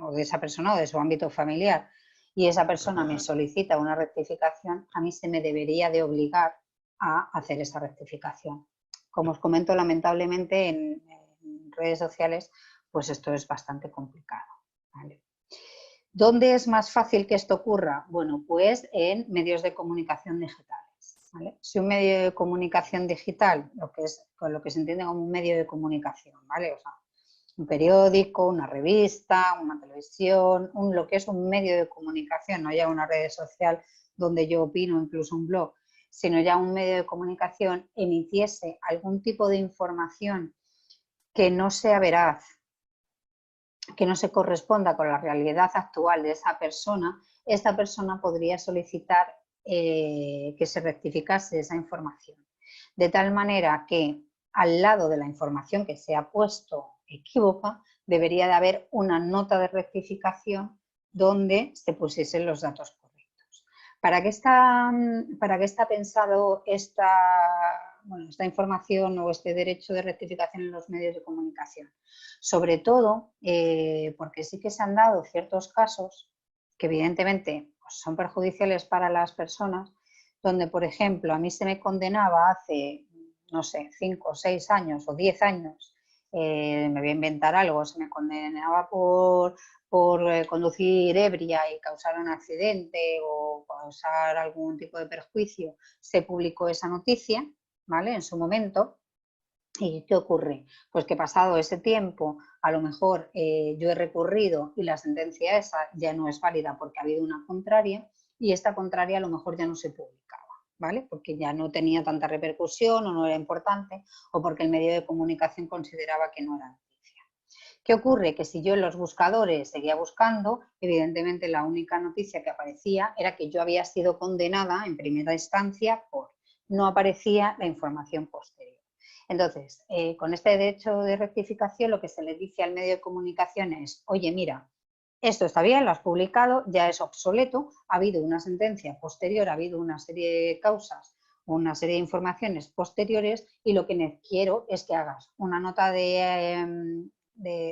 o de esa persona o de su ámbito familiar y esa persona me solicita una rectificación, a mí se me debería de obligar a hacer esa rectificación. Como os comento, lamentablemente en redes sociales pues esto es bastante complicado, ¿vale? ¿Dónde es más fácil que esto ocurra? Bueno, pues en medios de comunicación digitales, ¿vale? Si un medio de comunicación digital, con lo que se entiende como un medio de comunicación, ¿vale? O sea, un periódico, una revista, una televisión, lo que es un medio de comunicación, no ya una red social donde yo opino, incluso un blog, sino ya un medio de comunicación emitiese algún tipo de información que no sea veraz, que no se corresponda con la realidad actual de esa persona, esta persona podría solicitar que se rectificase esa información. De tal manera que al lado de la información que se ha puesto equívoca, debería de haber una nota de rectificación donde se pusiesen los datos correctos. ¿Para qué está pensado esta información o este derecho de rectificación en los medios de comunicación? Sobre todo porque sí que se han dado ciertos casos que evidentemente pues, son perjudiciales para las personas, donde, por ejemplo, a mí se me condenaba hace, no sé, 5, 6 años o 10 años, me voy a inventar algo, se me condenaba por conducir ebria y causar un accidente o causar algún tipo de perjuicio, se publicó esa noticia, ¿vale? En su momento. ¿Y qué ocurre? Pues que pasado ese tiempo, a lo mejor yo he recurrido y la sentencia esa ya no es válida porque ha habido una contraria y esta contraria a lo mejor ya no se publicaba, ¿vale? Porque ya no tenía tanta repercusión o no era importante o porque el medio de comunicación consideraba que no era noticia. ¿Qué ocurre? Que si yo en los buscadores seguía buscando, evidentemente la única noticia que aparecía era que yo había sido condenada en primera instancia por, no aparecía la información posterior. Entonces, con este derecho de rectificación lo que se le dice al medio de comunicación es, oye, mira, esto está bien, lo has publicado, ya es obsoleto, ha habido una sentencia posterior, ha habido una serie de causas una serie de informaciones posteriores y lo que quiero es que hagas una nota de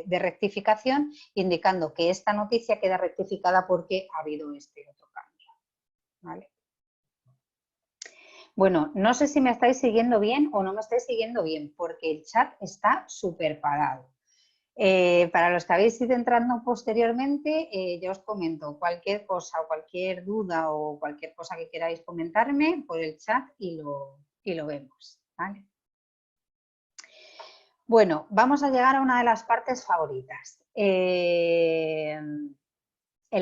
rectificación indicando que esta noticia queda rectificada porque ha habido este otro cambio, ¿vale? Bueno, no sé si me estáis siguiendo bien o no me estáis siguiendo bien, porque el chat está súper parado. Para los que habéis ido entrando posteriormente, ya os comento cualquier cosa o cualquier duda o cualquier cosa que queráis comentarme por el chat y lo vemos, ¿vale? Bueno, vamos a llegar a una de las partes favoritas, el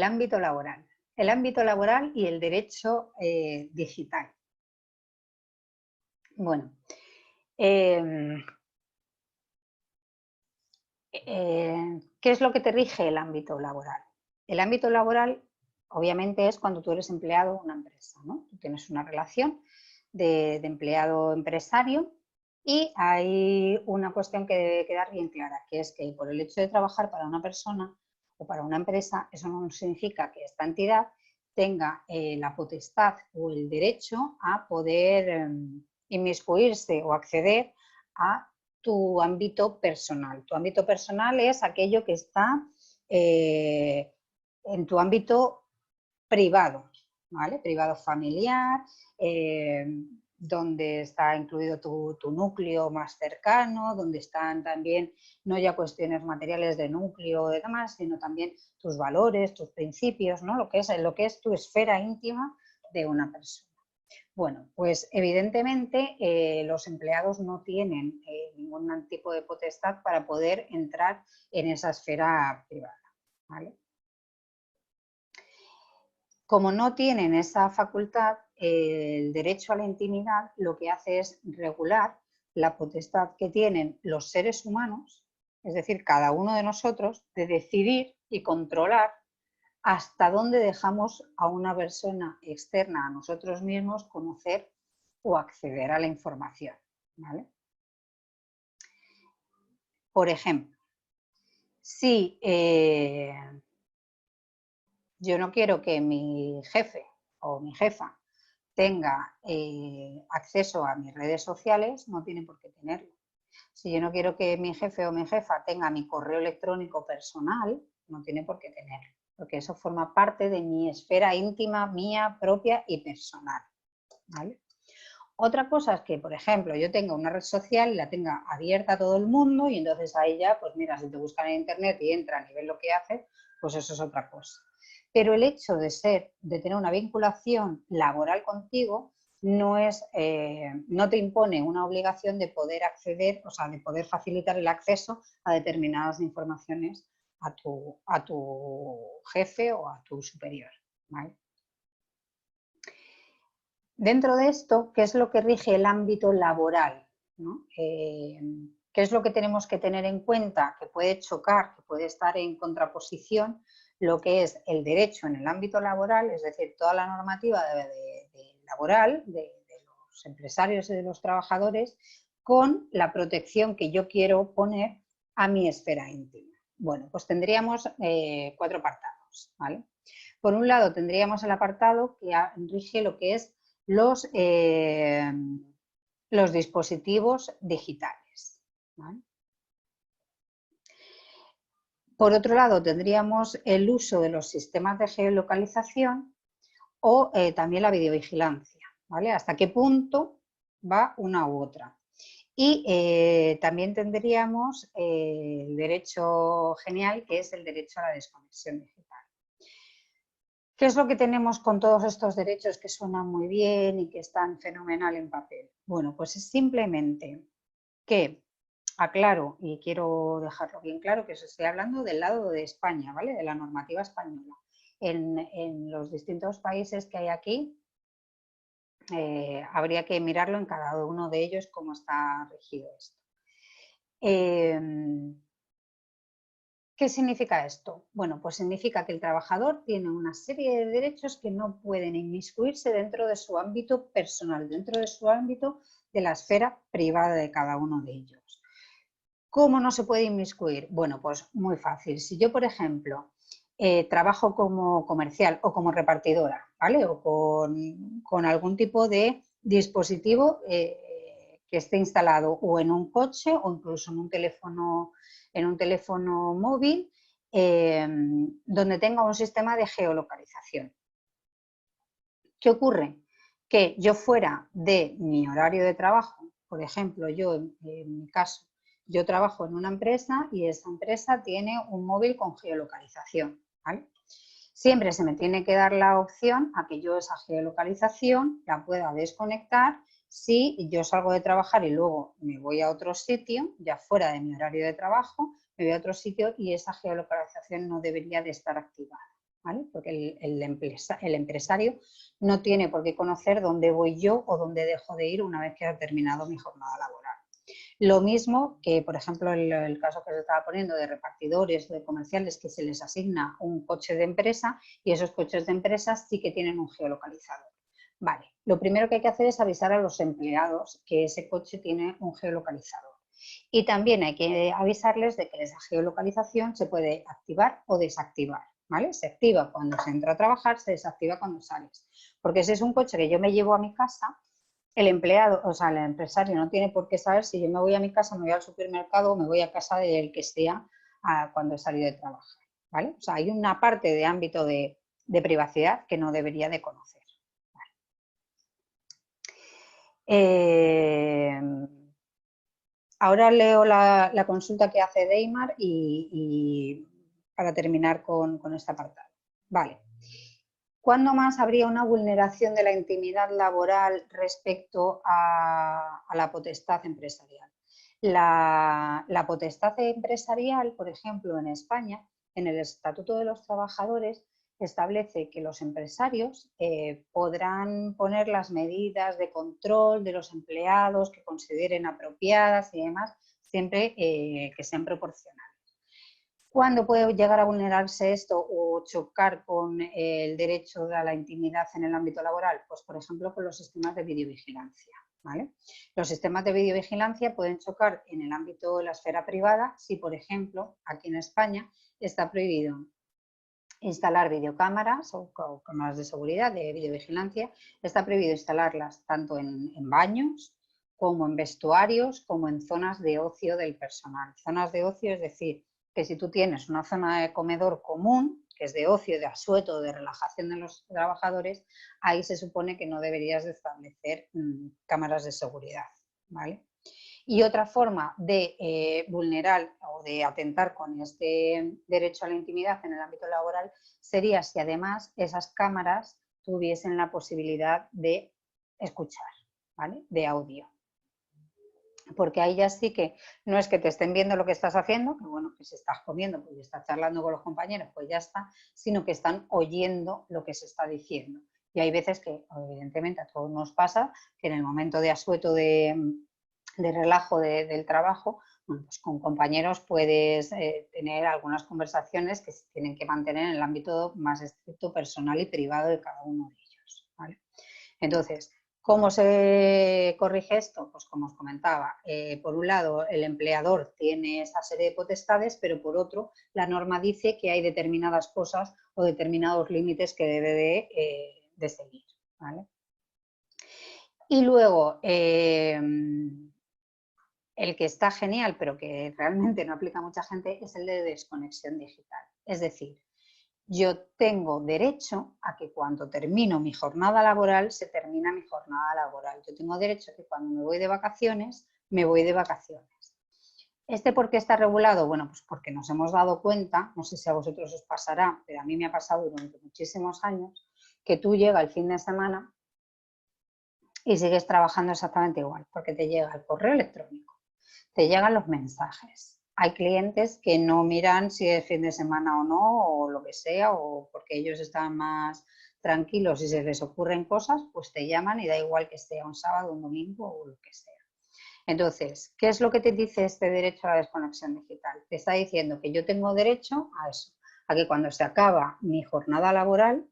ámbito laboral. El ámbito laboral y el derecho digital. Bueno, ¿qué es lo que te rige el ámbito laboral? El ámbito laboral, obviamente, es cuando tú eres empleado de una empresa, ¿no? Tú tienes una relación de empleado-empresario y hay una cuestión que debe quedar bien clara, que es que por el hecho de trabajar para una persona o para una empresa, eso no significa que esta entidad tenga la potestad o el derecho a poder inmiscuirse o acceder a tu ámbito personal. Tu ámbito personal es aquello que está en tu ámbito privado, ¿vale? Privado familiar, donde está incluido tu núcleo más cercano, donde están también no ya cuestiones materiales de núcleo y demás, sino también tus valores, tus principios, ¿no? Lo que es tu esfera íntima de una persona. Bueno, pues evidentemente los empleados no tienen ningún tipo de potestad para poder entrar en esa esfera privada, ¿vale? Como no tienen esa facultad, el derecho a la intimidad lo que hace es regular la potestad que tienen los seres humanos, es decir, cada uno de nosotros, de decidir y controlar hasta dónde dejamos a una persona externa a nosotros mismos conocer o acceder a la información, ¿vale? Por ejemplo, si yo no quiero que mi jefe o mi jefa tenga acceso a mis redes sociales, no tiene por qué tenerlo. Si yo no quiero que mi jefe o mi jefa tenga mi correo electrónico personal, no tiene por qué tenerlo, porque eso forma parte de mi esfera íntima, mía, propia y personal, ¿vale? Otra cosa es que, por ejemplo, yo tenga una red social y la tenga abierta a todo el mundo y entonces ahí ya, pues mira, si te buscan en internet y entran y ven lo que haces, pues eso es otra cosa. Pero el hecho de tener una vinculación laboral contigo no te impone una obligación de poder acceder, o sea, de poder facilitar el acceso a determinadas informaciones a tu jefe o a tu superior, ¿vale? Dentro de esto, ¿qué es lo que rige el ámbito laboral, ¿no? ¿Qué es lo que tenemos que tener en cuenta? Que puede chocar, que puede estar en contraposición lo que es el derecho en el ámbito laboral, es decir, toda la normativa laboral de los empresarios y de los trabajadores, con la protección que yo quiero poner a mi esfera íntima. Bueno, pues tendríamos 4 apartados, ¿vale? Por un lado, tendríamos el apartado que rige lo que es los dispositivos digitales, ¿vale? Por otro lado, tendríamos el uso de los sistemas de geolocalización o también la videovigilancia, ¿vale? Hasta qué punto va una u otra. Y también tendríamos el derecho genial, que es el derecho a la desconexión digital. ¿Qué es lo que tenemos con todos estos derechos que suenan muy bien y que están fenomenal en papel? Bueno, pues es simplemente que, aclaro y quiero dejarlo bien claro, que os estoy hablando del lado de España, ¿vale? De la normativa española. En los distintos países que hay aquí, habría que mirarlo en cada uno de ellos cómo está regido esto. ¿Qué significa esto? Bueno, pues significa que el trabajador tiene una serie de derechos que no pueden inmiscuirse dentro de su ámbito personal, dentro de su ámbito de la esfera privada de cada uno de ellos. ¿Cómo no se puede inmiscuir? Bueno, pues muy fácil. Si yo, por ejemplo, trabajo como comercial o como repartidora, ¿vale? O con algún tipo de dispositivo que esté instalado o en un coche o incluso en un teléfono móvil donde tenga un sistema de geolocalización. ¿Qué ocurre? Que yo fuera de mi horario de trabajo, por ejemplo, yo en mi caso, yo trabajo en una empresa y esa empresa tiene un móvil con geolocalización, ¿vale? Siempre se me tiene que dar la opción a que yo esa geolocalización la pueda desconectar si yo salgo de trabajar y luego me voy a otro sitio, ya fuera de mi horario de trabajo, me voy a otro sitio y esa geolocalización no debería de estar activada, ¿vale? Porque el empresario no tiene por qué conocer dónde voy yo o dónde dejo de ir una vez que ha terminado mi jornada laboral. Lo mismo que, por ejemplo, el caso que se estaba poniendo de repartidores o de comerciales que se les asigna un coche de empresa y esos coches de empresa sí que tienen un geolocalizador. Vale, lo primero que hay que hacer es avisar a los empleados que ese coche tiene un geolocalizador. Y también hay que avisarles de que esa geolocalización se puede activar o desactivar, ¿vale? Se activa cuando se entra a trabajar, se desactiva cuando sales. Porque si es un coche que yo me llevo a mi casa, el empleado, o sea, el empresario no tiene por qué saber si yo me voy a mi casa, me voy al supermercado o me voy a casa del que sea cuando he salido de trabajar, ¿vale? O sea, hay una parte de ámbito de privacidad que no debería de conocer. ¿Vale? Ahora leo la consulta que hace Deimar y para terminar con este apartado. Vale. ¿Cuándo más habría una vulneración de la intimidad laboral respecto a la potestad empresarial? La potestad empresarial, por ejemplo, en España, en el Estatuto de los Trabajadores, establece que los empresarios podrán poner las medidas de control de los empleados que consideren apropiadas y demás, siempre que sean proporcionales. ¿Cuándo puede llegar a vulnerarse esto o chocar con el derecho a la intimidad en el ámbito laboral? Pues, por ejemplo, con los sistemas de videovigilancia, ¿vale? Los sistemas de videovigilancia pueden chocar en el ámbito de la esfera privada si, por ejemplo, aquí en España está prohibido instalar videocámaras o cámaras de seguridad de videovigilancia. Está prohibido instalarlas tanto en baños como en vestuarios como en zonas de ocio del personal. Zonas de ocio, es decir, que si tú tienes una zona de comedor común, que es de ocio, de asueto, de relajación de los trabajadores, ahí se supone que no deberías de establecer cámaras de seguridad, ¿vale? Y otra forma de vulnerar o de atentar con este derecho a la intimidad en el ámbito laboral sería si además esas cámaras tuviesen la posibilidad de escuchar, ¿vale? De audio. Porque ahí ya sí que no es que te estén viendo lo que estás haciendo, que bueno, que si estás comiendo, pues estás charlando con los compañeros, pues ya está, sino que están oyendo lo que se está diciendo. Y hay veces que, evidentemente, a todos nos pasa que en el momento de asueto de relajo del trabajo, bueno, pues con compañeros puedes tener algunas conversaciones que se tienen que mantener en el ámbito más estricto, personal y privado de cada uno de ellos, ¿vale? Entonces, ¿cómo se corrige esto? Pues como os comentaba, por un lado el empleador tiene esa serie de potestades, pero por otro la norma dice que hay determinadas cosas o determinados límites que debe de seguir, ¿vale? Y luego, el que está genial, pero que realmente no aplica a mucha gente, es el de desconexión digital. Es decir, yo tengo derecho a que cuando termino mi jornada laboral, se termina mi jornada laboral. Yo tengo derecho a que cuando me voy de vacaciones, me voy de vacaciones. ¿Por qué está regulado? Bueno, pues porque nos hemos dado cuenta, no sé si a vosotros os pasará, pero a mí me ha pasado durante muchísimos años, que tú llegas el fin de semana y sigues trabajando exactamente igual, porque te llega el correo electrónico, te llegan los mensajes. Hay clientes que no miran si es fin de semana o no, o lo que sea, o porque ellos están más tranquilos y se les ocurren cosas, pues te llaman y da igual que sea un sábado, un domingo o lo que sea. Entonces, ¿qué es lo que te dice este derecho a la desconexión digital? Te está diciendo que yo tengo derecho a eso, a que cuando se acaba mi jornada laboral,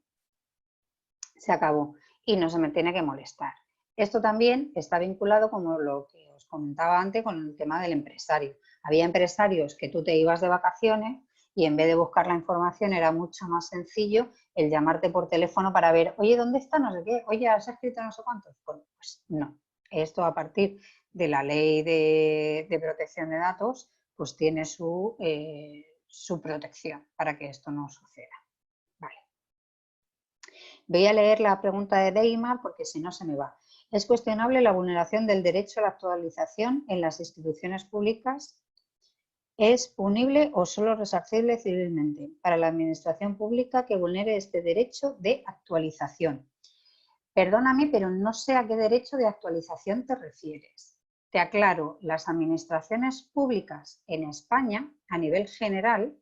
se acabó y no se me tiene que molestar. Esto también está vinculado, como lo que os comentaba antes, con el tema del empresario. Había empresarios que tú te ibas de vacaciones y en vez de buscar la información era mucho más sencillo el llamarte por teléfono para ver, oye, ¿dónde está? No sé qué, oye, ¿has escrito no sé cuántos? Pues no. Esto a partir de la ley de protección de datos, pues tiene su protección para que esto no suceda. Vale. Voy a leer la pregunta de Deimar porque si no se me va. ¿Es cuestionable la vulneración del derecho a la actualización en las instituciones públicas? ¿Es punible o solo resarcible civilmente para la administración pública que vulnere este derecho de actualización? Perdóname, pero no sé a qué derecho de actualización te refieres. Te aclaro, las administraciones públicas en España, a nivel general,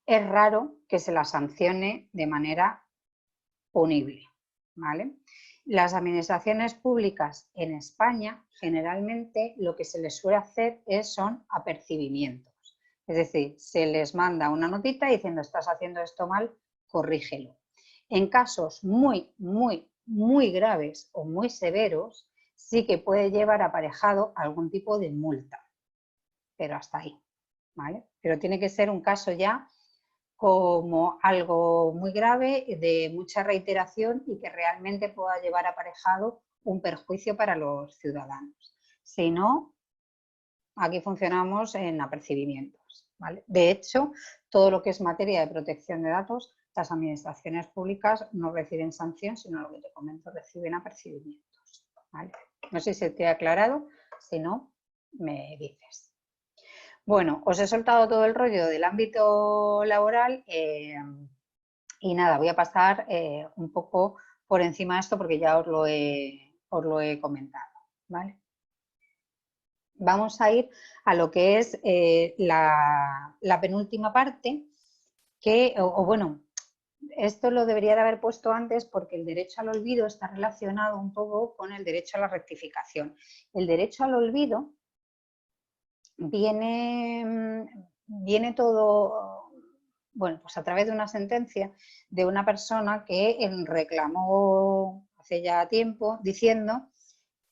es raro que se las sancione de manera punible, ¿vale? Las administraciones públicas en España, generalmente, lo que se les suele hacer son apercibimientos. Es decir, se les manda una notita diciendo estás haciendo esto mal, corrígelo. En casos muy, muy, muy graves o muy severos, sí que puede llevar aparejado algún tipo de multa, pero hasta ahí, ¿vale? Pero tiene que ser un caso ya como algo muy grave, de mucha reiteración y que realmente pueda llevar aparejado un perjuicio para los ciudadanos. Si no, aquí funcionamos en apercibimientos, ¿vale? De hecho, todo lo que es materia de protección de datos, las administraciones públicas no reciben sanción, sino lo que te comento, reciben apercibimientos, ¿vale? No sé si te he aclarado, si no, me dices. Bueno, os he soltado todo el rollo del ámbito laboral y nada, voy a pasar un poco por encima de esto porque ya os lo he comentado, ¿vale? Vamos a ir a lo que es la penúltima parte, bueno, esto lo debería de haber puesto antes porque el derecho al olvido está relacionado un poco con el derecho a la rectificación. El derecho al olvido viene todo, bueno, pues a través de una sentencia de una persona que reclamó hace ya tiempo diciendo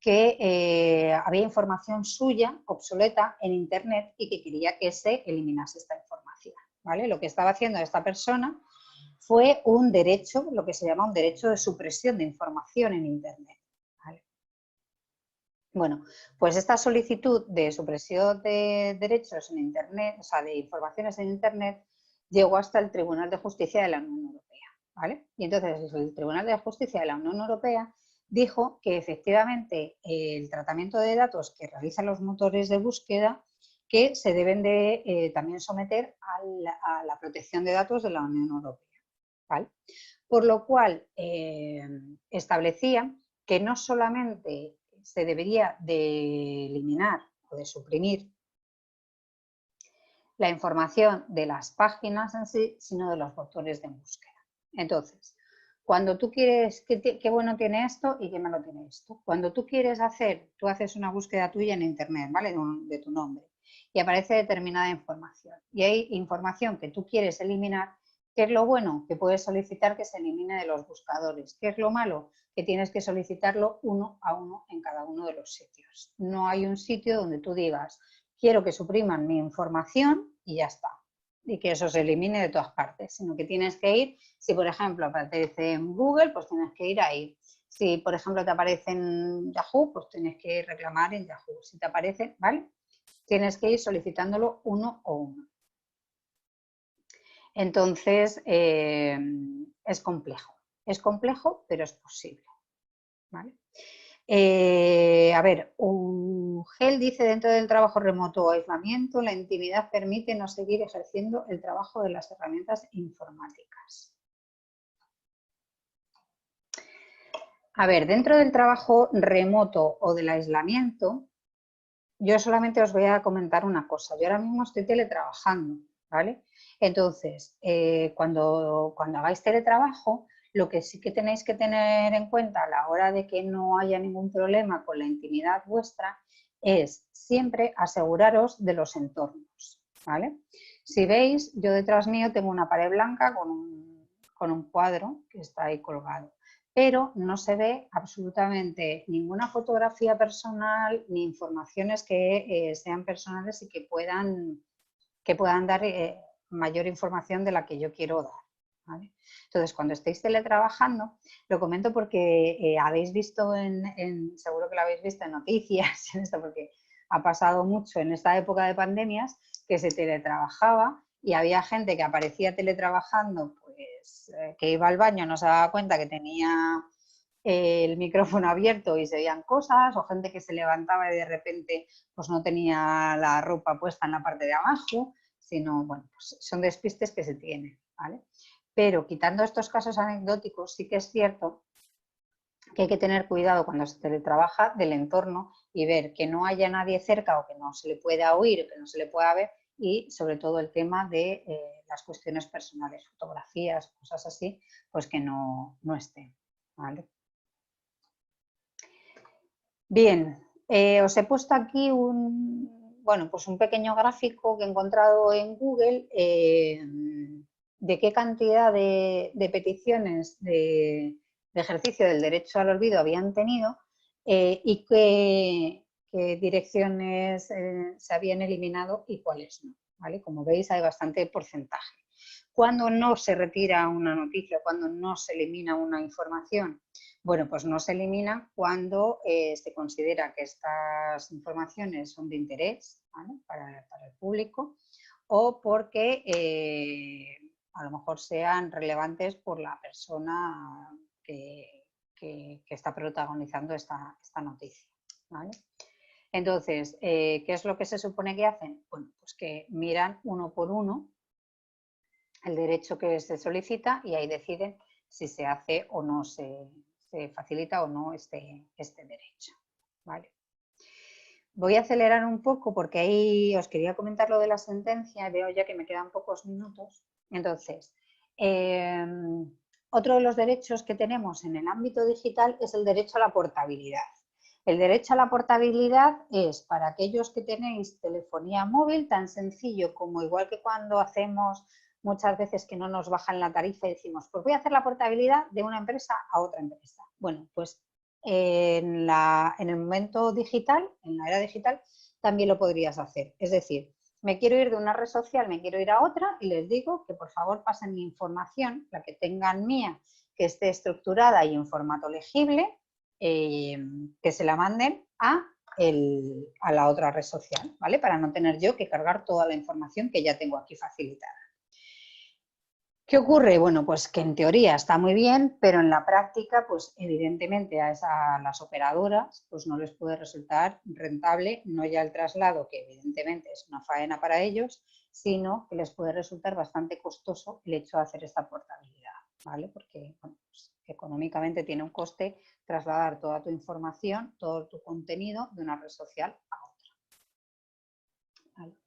que había información suya obsoleta en Internet y que quería que se eliminase esta información, ¿vale? Lo que estaba haciendo esta persona fue un derecho, lo que se llama un derecho de supresión de información en Internet. Bueno, pues esta solicitud de supresión de derechos en Internet, o sea, de informaciones en Internet, llegó hasta el Tribunal de Justicia de la Unión Europea, ¿vale? Y entonces el Tribunal de Justicia de la Unión Europea dijo que efectivamente el tratamiento de datos que realizan los motores de búsqueda que se deben de también someter a la protección de datos de la Unión Europea, ¿vale? Por lo cual establecía que no solamente se debería de eliminar o de suprimir la información de las páginas en sí, sino de los motores de búsqueda. Entonces, cuando tú quieres, ¿qué bueno tiene esto y qué malo tiene esto? Cuando tú quieres tú haces una búsqueda tuya en Internet, ¿vale? De tu nombre, y aparece determinada información. Y hay información que tú quieres eliminar. ¿Qué es lo bueno? Que puedes solicitar que se elimine de los buscadores. ¿Qué es lo malo? Que tienes que solicitarlo uno a uno en cada uno de los sitios. No hay un sitio donde tú digas, quiero que supriman mi información y ya está. Y que eso se elimine de todas partes, sino que tienes que ir, si por ejemplo aparece en Google, pues tienes que ir ahí. Si por ejemplo te aparece en Yahoo, pues tienes que reclamar en Yahoo. Si te aparece, ¿vale? Tienes que ir solicitándolo uno a uno. Entonces, es complejo, pero es posible, ¿vale? A ver, Ugel dice, dentro del trabajo remoto o aislamiento, la intimidad permite no seguir ejerciendo el trabajo de las herramientas informáticas. A ver, dentro del trabajo remoto o del aislamiento, yo solamente os voy a comentar una cosa. Yo ahora mismo estoy teletrabajando, ¿vale? Entonces, cuando hagáis teletrabajo, lo que sí que tenéis que tener en cuenta a la hora de que no haya ningún problema con la intimidad vuestra es siempre aseguraros de los entornos, ¿vale? Si veis, yo detrás mío tengo una pared blanca con un cuadro que está ahí colgado, pero no se ve absolutamente ninguna fotografía personal ni informaciones que sean personales y que puedan que puedan dar mayor información de la que yo quiero dar, ¿vale? Entonces, cuando estéis teletrabajando, lo comento porque habéis visto seguro que lo habéis visto en noticias, porque ha pasado mucho en esta época de pandemias, que se teletrabajaba y había gente que aparecía teletrabajando, pues que iba al baño, no se daba cuenta que tenía el micrófono abierto y se veían cosas, o gente que se levantaba y de repente pues no tenía la ropa puesta en la parte de abajo, sino, bueno, pues son despistes que se tienen, ¿vale? Pero quitando estos casos anecdóticos, sí que es cierto que hay que tener cuidado cuando se teletrabaja del entorno y ver que no haya nadie cerca o que no se le pueda oír, que no se le pueda ver, y sobre todo el tema de las cuestiones personales, fotografías, cosas así, pues que no estén, ¿vale? Bien, os he puesto aquí pues un pequeño gráfico que he encontrado en Google de qué cantidad de peticiones de ejercicio del derecho al olvido habían tenido y qué direcciones se habían eliminado y cuáles no, ¿vale? Como veis, hay bastante porcentaje. Cuando no se retira una noticia, cuando no se elimina una información, bueno, pues no se elimina cuando se considera que estas informaciones son de interés, ¿vale? para el público, o porque a lo mejor sean relevantes por la persona que está protagonizando esta noticia, ¿vale? Entonces, ¿qué es lo que se supone que hacen? Bueno, pues que miran uno por uno el derecho que se solicita y ahí deciden si se hace o no se facilita o no este derecho, ¿vale? Voy a acelerar un poco porque ahí os quería comentar lo de la sentencia, veo ya que me quedan pocos minutos. Entonces, otro de los derechos que tenemos en el ámbito digital es el derecho a la portabilidad. El derecho a la portabilidad es para aquellos que tenéis telefonía móvil, tan sencillo como igual que cuando hacemos muchas veces que no nos bajan la tarifa y decimos, pues voy a hacer la portabilidad de una empresa a otra empresa. Bueno, pues en el momento digital, en la era digital, también lo podrías hacer. Es decir, me quiero ir de una red social, me quiero ir a otra y les digo que por favor pasen mi información, la que tengan mía, que esté estructurada y en formato legible, que se la manden a la otra red social, ¿vale? Para no tener yo que cargar toda la información que ya tengo aquí facilitada. ¿Qué ocurre? Bueno, pues que en teoría está muy bien, pero en la práctica, pues evidentemente a las operadoras pues no les puede resultar rentable, no ya el traslado, que evidentemente es una faena para ellos, sino que les puede resultar bastante costoso el hecho de hacer esta portabilidad, ¿vale? Porque bueno, pues, económicamente tiene un coste trasladar toda tu información, todo tu contenido de una red social a otra, ¿vale?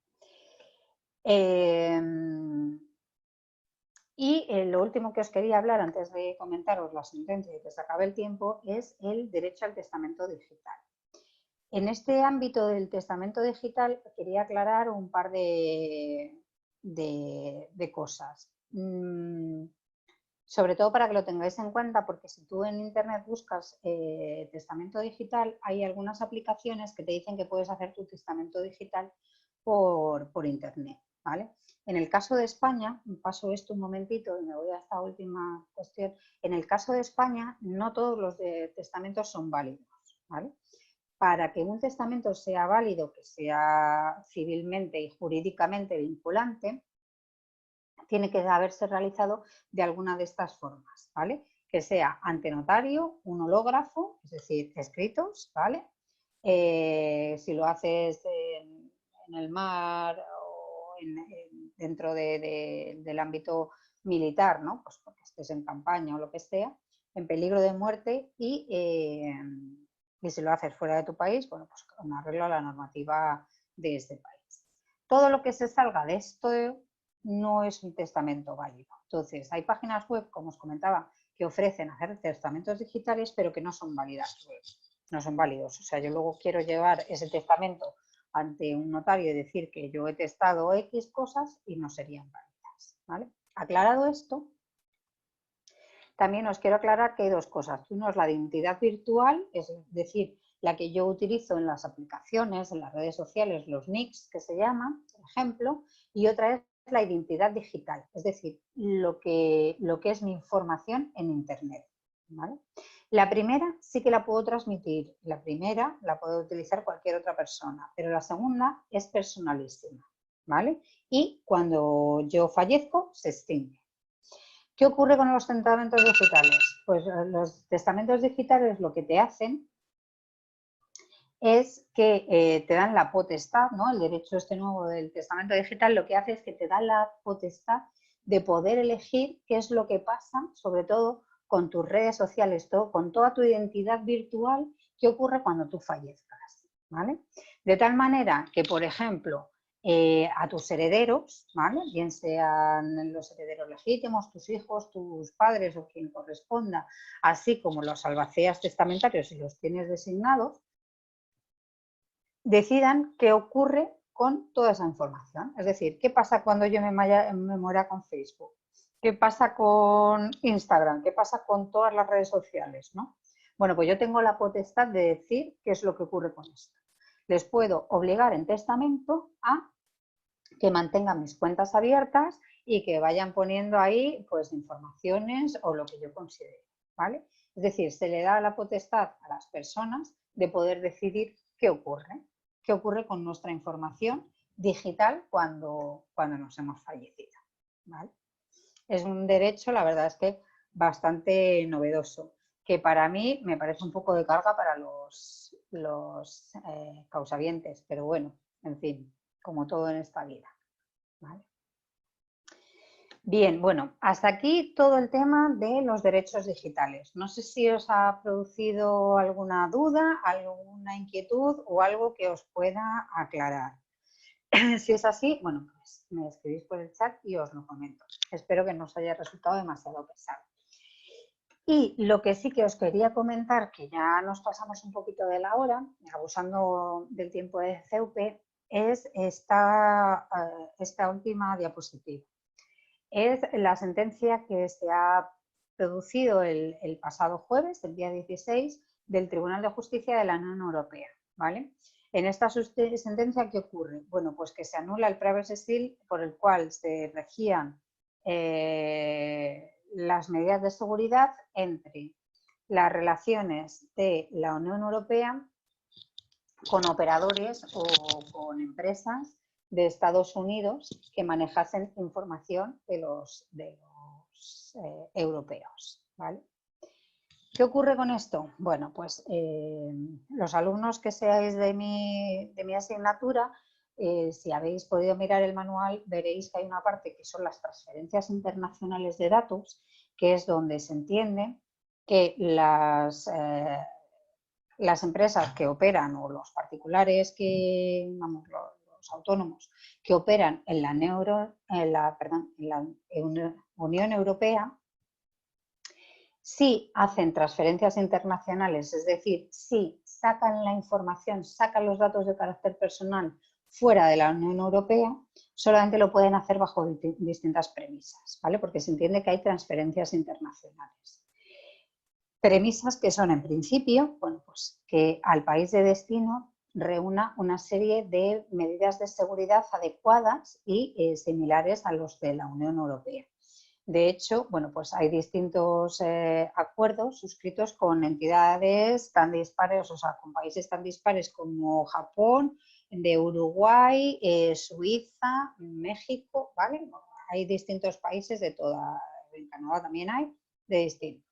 Y lo último que os quería hablar antes de comentaros la sentencia y que se acabe el tiempo es el derecho al testamento digital. En este ámbito del testamento digital quería aclarar un par de cosas. Sobre todo para que lo tengáis en cuenta, porque si tú en internet buscas testamento digital, hay algunas aplicaciones que te dicen que puedes hacer tu testamento digital por internet, ¿vale? En el caso de España, paso esto un momentito y me voy a esta última cuestión. En el caso de España, no todos los testamentos son válidos, ¿vale? Para que un testamento sea válido, que sea civilmente y jurídicamente vinculante, tiene que haberse realizado de alguna de estas formas, ¿vale? Que sea ante notario, un hológrafo, es decir, escritos, ¿vale? Si lo haces en el mar o dentro del ámbito militar, ¿no? Pues porque estés en campaña o lo que sea, en peligro de muerte y si lo haces fuera de tu país, bueno, pues con arreglo a la normativa de este país. Todo lo que se salga de esto no es un testamento válido. Entonces, hay páginas web, como os comentaba, que ofrecen hacer testamentos digitales, pero que no son válidas. No son válidos. O sea, yo luego quiero llevar ese testamento ante un notario y decir que yo he testado X cosas y no serían válidas, ¿vale? Aclarado esto, también os quiero aclarar que hay dos cosas. Uno es la identidad virtual, es decir, la que yo utilizo en las aplicaciones, en las redes sociales, los nicks que se llaman, por ejemplo, y otra es la identidad digital, es decir, lo que es mi información en Internet, ¿vale? La primera sí que la puedo transmitir, la primera la puede utilizar cualquier otra persona, pero la segunda es personalísima, ¿vale? Y cuando yo fallezco, se extingue. ¿Qué ocurre con los testamentos digitales? Pues los testamentos digitales lo que te hacen es que te dan la potestad, ¿no? El derecho este nuevo del testamento digital lo que hace es que te da la potestad de poder elegir qué es lo que pasa, sobre todo con tus redes sociales, con toda tu identidad virtual, qué ocurre cuando tú fallezcas, ¿vale? De tal manera que, por ejemplo, a tus herederos, ¿vale? Bien sean los herederos legítimos, tus hijos, tus padres o quien corresponda, así como los albaceas testamentarios si los tienes designados, decidan qué ocurre con toda esa información. Es decir, qué pasa cuando yo me muera con Facebook, qué pasa con Instagram, qué pasa con todas las redes sociales, ¿no? Bueno, pues yo tengo la potestad de decir qué es lo que ocurre con esto. Les puedo obligar en testamento a que mantengan mis cuentas abiertas y que vayan poniendo ahí pues informaciones o lo que yo considere, ¿vale? Es decir, se le da la potestad a las personas de poder decidir qué ocurre con nuestra información digital cuando nos hemos fallecido, ¿vale? Es un derecho, la verdad es que bastante novedoso, que para mí me parece un poco de carga para los causavientes, pero bueno, en fin, como todo en esta vida, ¿vale? Bien, bueno, hasta aquí todo el tema de los derechos digitales. No sé si os ha producido alguna duda, alguna inquietud o algo que os pueda aclarar. Si es así, bueno, pues me escribís por el chat y os lo comento. Espero que no os haya resultado demasiado pesado. Y lo que sí que os quería comentar, que ya nos pasamos un poquito de la hora, abusando del tiempo de CEUPE, es esta última diapositiva. Es la sentencia que se ha producido el pasado jueves, el día 16, del Tribunal de Justicia de la Unión Europea, ¿vale? En esta sentencia, ¿qué ocurre? Bueno, pues que se anula el privacy shield por el cual se regían las medidas de seguridad entre las relaciones de la Unión Europea con operadores o con empresas de Estados Unidos que manejasen información de los europeos, ¿vale? ¿Qué ocurre con esto? Bueno, pues los alumnos que seáis de mi asignatura, si habéis podido mirar el manual, veréis que hay una parte que son las transferencias internacionales de datos, que es donde se entiende que las empresas que operan o los particulares que, vamos, los autónomos que operan en la Unión Europea, sí hacen transferencias internacionales, es decir, sí sacan la información, sacan los datos de carácter personal fuera de la Unión Europea, solamente lo pueden hacer bajo distintas premisas, ¿vale? Porque se entiende que hay transferencias internacionales. Premisas que son, en principio, bueno, pues que al país de destino reúna una serie de medidas de seguridad adecuadas y similares a los de la Unión Europea. De hecho, bueno, pues hay distintos acuerdos suscritos con entidades tan dispares, o sea, con países tan dispares como Japón, de Uruguay, Suiza, México, ¿vale? Hay distintos países de toda, en Canadá también hay, de distintos.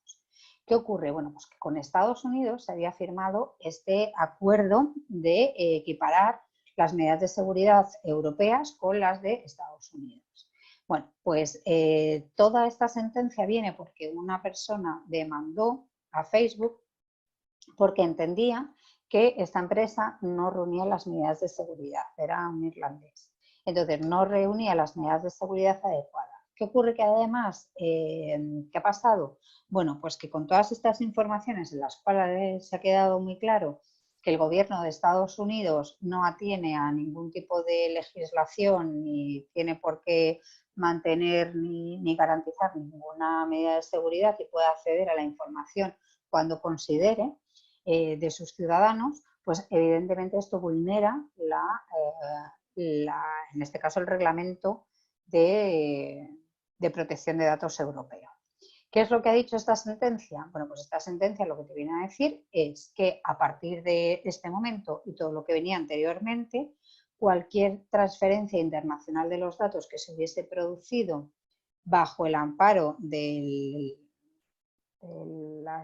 ¿Qué ocurre? Bueno, pues que con Estados Unidos se había firmado este acuerdo de equiparar las medidas de seguridad europeas con las de Estados Unidos. Bueno, pues toda esta sentencia viene porque una persona demandó a Facebook porque entendía que esta empresa no reunía las medidas de seguridad, era un irlandés. Entonces, no reunía las medidas de seguridad adecuadas. ¿Qué ocurre? Que además, ¿qué ha pasado? Bueno, pues que con todas estas informaciones en las cuales se ha quedado muy claro que el gobierno de Estados Unidos no atiene a ningún tipo de legislación ni tiene por qué mantener ni garantizar ninguna medida de seguridad y puede acceder a la información cuando considere, de sus ciudadanos, pues evidentemente esto vulnera en este caso el reglamento de protección de datos europeo. ¿Qué es lo que ha dicho esta sentencia? Bueno, pues esta sentencia lo que te viene a decir es que a partir de este momento y todo lo que venía anteriormente, cualquier transferencia internacional de los datos que se hubiese producido bajo el amparo del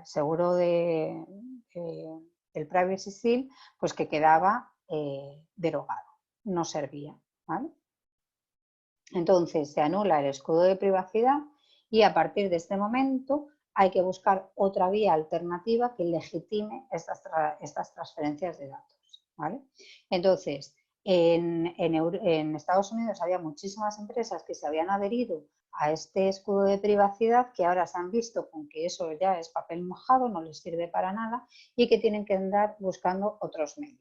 seguro del Privacy Shield, pues que quedaba derogado, no servía, ¿vale? Entonces se anula el escudo de privacidad y a partir de este momento hay que buscar otra vía alternativa que legitime estas transferencias de datos, ¿vale? Entonces, en Estados Unidos había muchísimas empresas que se habían adherido a este escudo de privacidad, que ahora se han visto con que eso ya es papel mojado, no les sirve para nada y que tienen que andar buscando otros medios.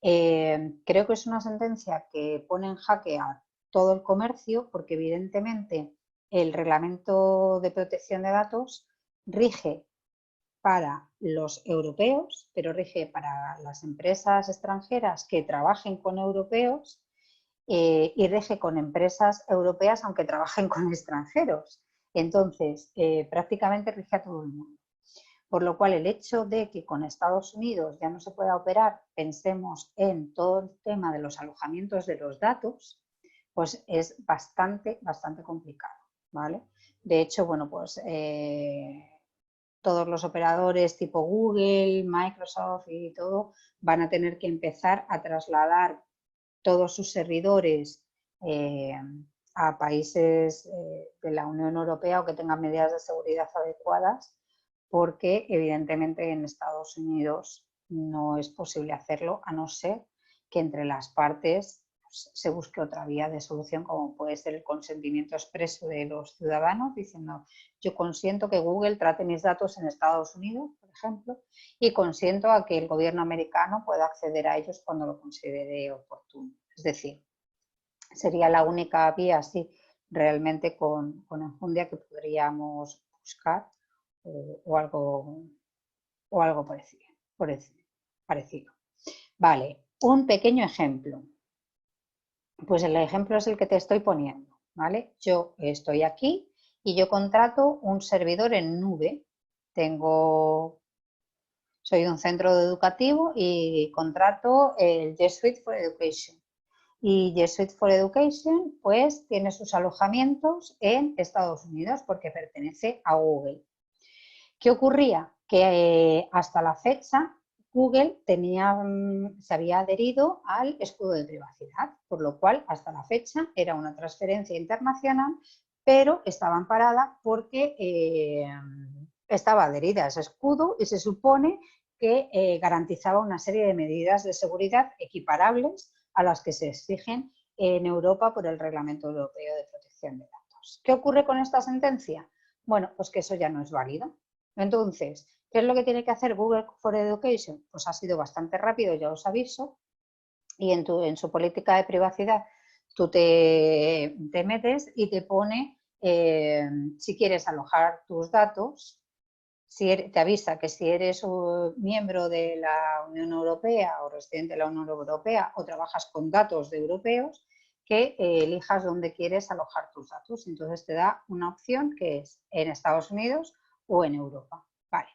Creo que es una sentencia que pone en jaque a todo el comercio porque evidentemente el reglamento de protección de datos rige para los europeos, pero rige para las empresas extranjeras que trabajen con europeos y rige con empresas europeas aunque trabajen con extranjeros. Entonces, prácticamente rige a todo el mundo. Por lo cual, el hecho de que con Estados Unidos ya no se pueda operar, pensemos en todo el tema de los alojamientos de los datos, pues es bastante complicado, ¿vale? De hecho, bueno, pues todos los operadores tipo Google, Microsoft y todo van a tener que empezar a trasladar todos sus servidores a países de la Unión Europea o que tengan medidas de seguridad adecuadas, porque evidentemente en Estados Unidos no es posible hacerlo a no ser que entre las partes pues, se busque otra vía de solución, como puede ser el consentimiento expreso de los ciudadanos diciendo yo consiento que Google trate mis datos en Estados Unidos, por ejemplo, y consiento a que el gobierno americano pueda acceder a ellos cuando lo considere oportuno. Es decir, sería la única vía así realmente con enjundia que podríamos buscar o algo parecido. Vale, un pequeño ejemplo. Pues el ejemplo es el que te estoy poniendo, ¿vale? Yo estoy aquí y yo contrato un servidor en nube. Soy un centro educativo y contrato el G Suite for Education. Y G Suite for Education pues tiene sus alojamientos en Estados Unidos porque pertenece a Google. ¿Qué ocurría? Que hasta la fecha Google se había adherido al escudo de privacidad, por lo cual hasta la fecha era una transferencia internacional, pero estaba amparada porque estaba adherida a ese escudo y se supone que garantizaba una serie de medidas de seguridad equiparables a las que se exigen en Europa por el Reglamento Europeo de Protección de Datos. ¿Qué ocurre con esta sentencia? Bueno, pues que eso ya no es válido. Entonces, ¿qué es lo que tiene que hacer Google for Education? Pues ha sido bastante rápido, ya os aviso, y en su política de privacidad tú te metes y te pone si quieres alojar tus datos, te avisa que si eres un miembro de la Unión Europea o residente de la Unión Europea o trabajas con datos de europeos, que elijas dónde quieres alojar tus datos. Entonces te da una opción que es en Estados Unidos o en Europa. Vale.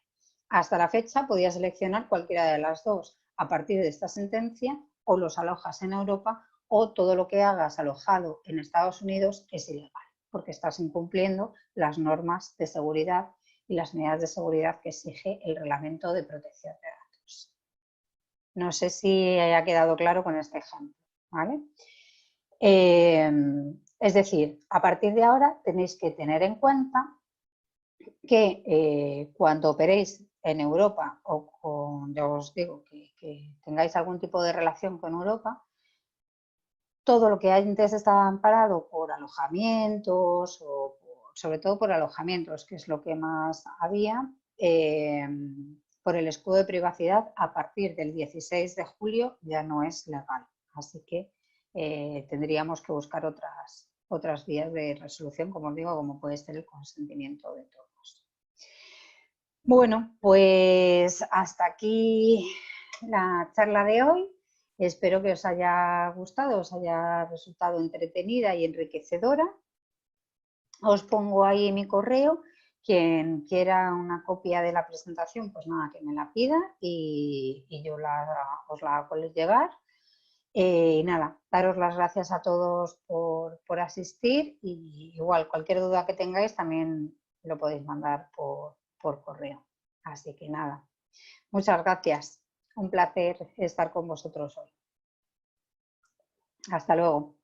Hasta la fecha podías seleccionar cualquiera de las dos. A partir de esta sentencia, o los alojas en Europa o todo lo que hagas alojado en Estados Unidos es ilegal, porque estás incumpliendo las normas de seguridad y las medidas de seguridad que exige el Reglamento de Protección de Datos. No sé si haya quedado claro con este ejemplo, ¿vale? Es decir, a partir de ahora tenéis que tener en cuenta que cuando operéis en Europa o ya os digo que tengáis algún tipo de relación con Europa, todo lo que antes estaba amparado por alojamientos o sobre todo por alojamientos, que es lo que más había, por el escudo de privacidad, a partir del 16 de julio ya no es legal. Así que tendríamos que buscar otras vías de resolución, como os digo, como puede ser el consentimiento de todos. Bueno, pues hasta aquí la charla de hoy. Espero que os haya gustado, os haya resultado entretenida y enriquecedora. Os pongo ahí mi correo. Quien quiera una copia de la presentación, pues nada, que me la pida y yo os la hago llegar. Y nada, daros las gracias a todos por asistir y igual cualquier duda que tengáis también lo podéis mandar por correo. Así que nada, muchas gracias. Un placer estar con vosotros hoy. Hasta luego.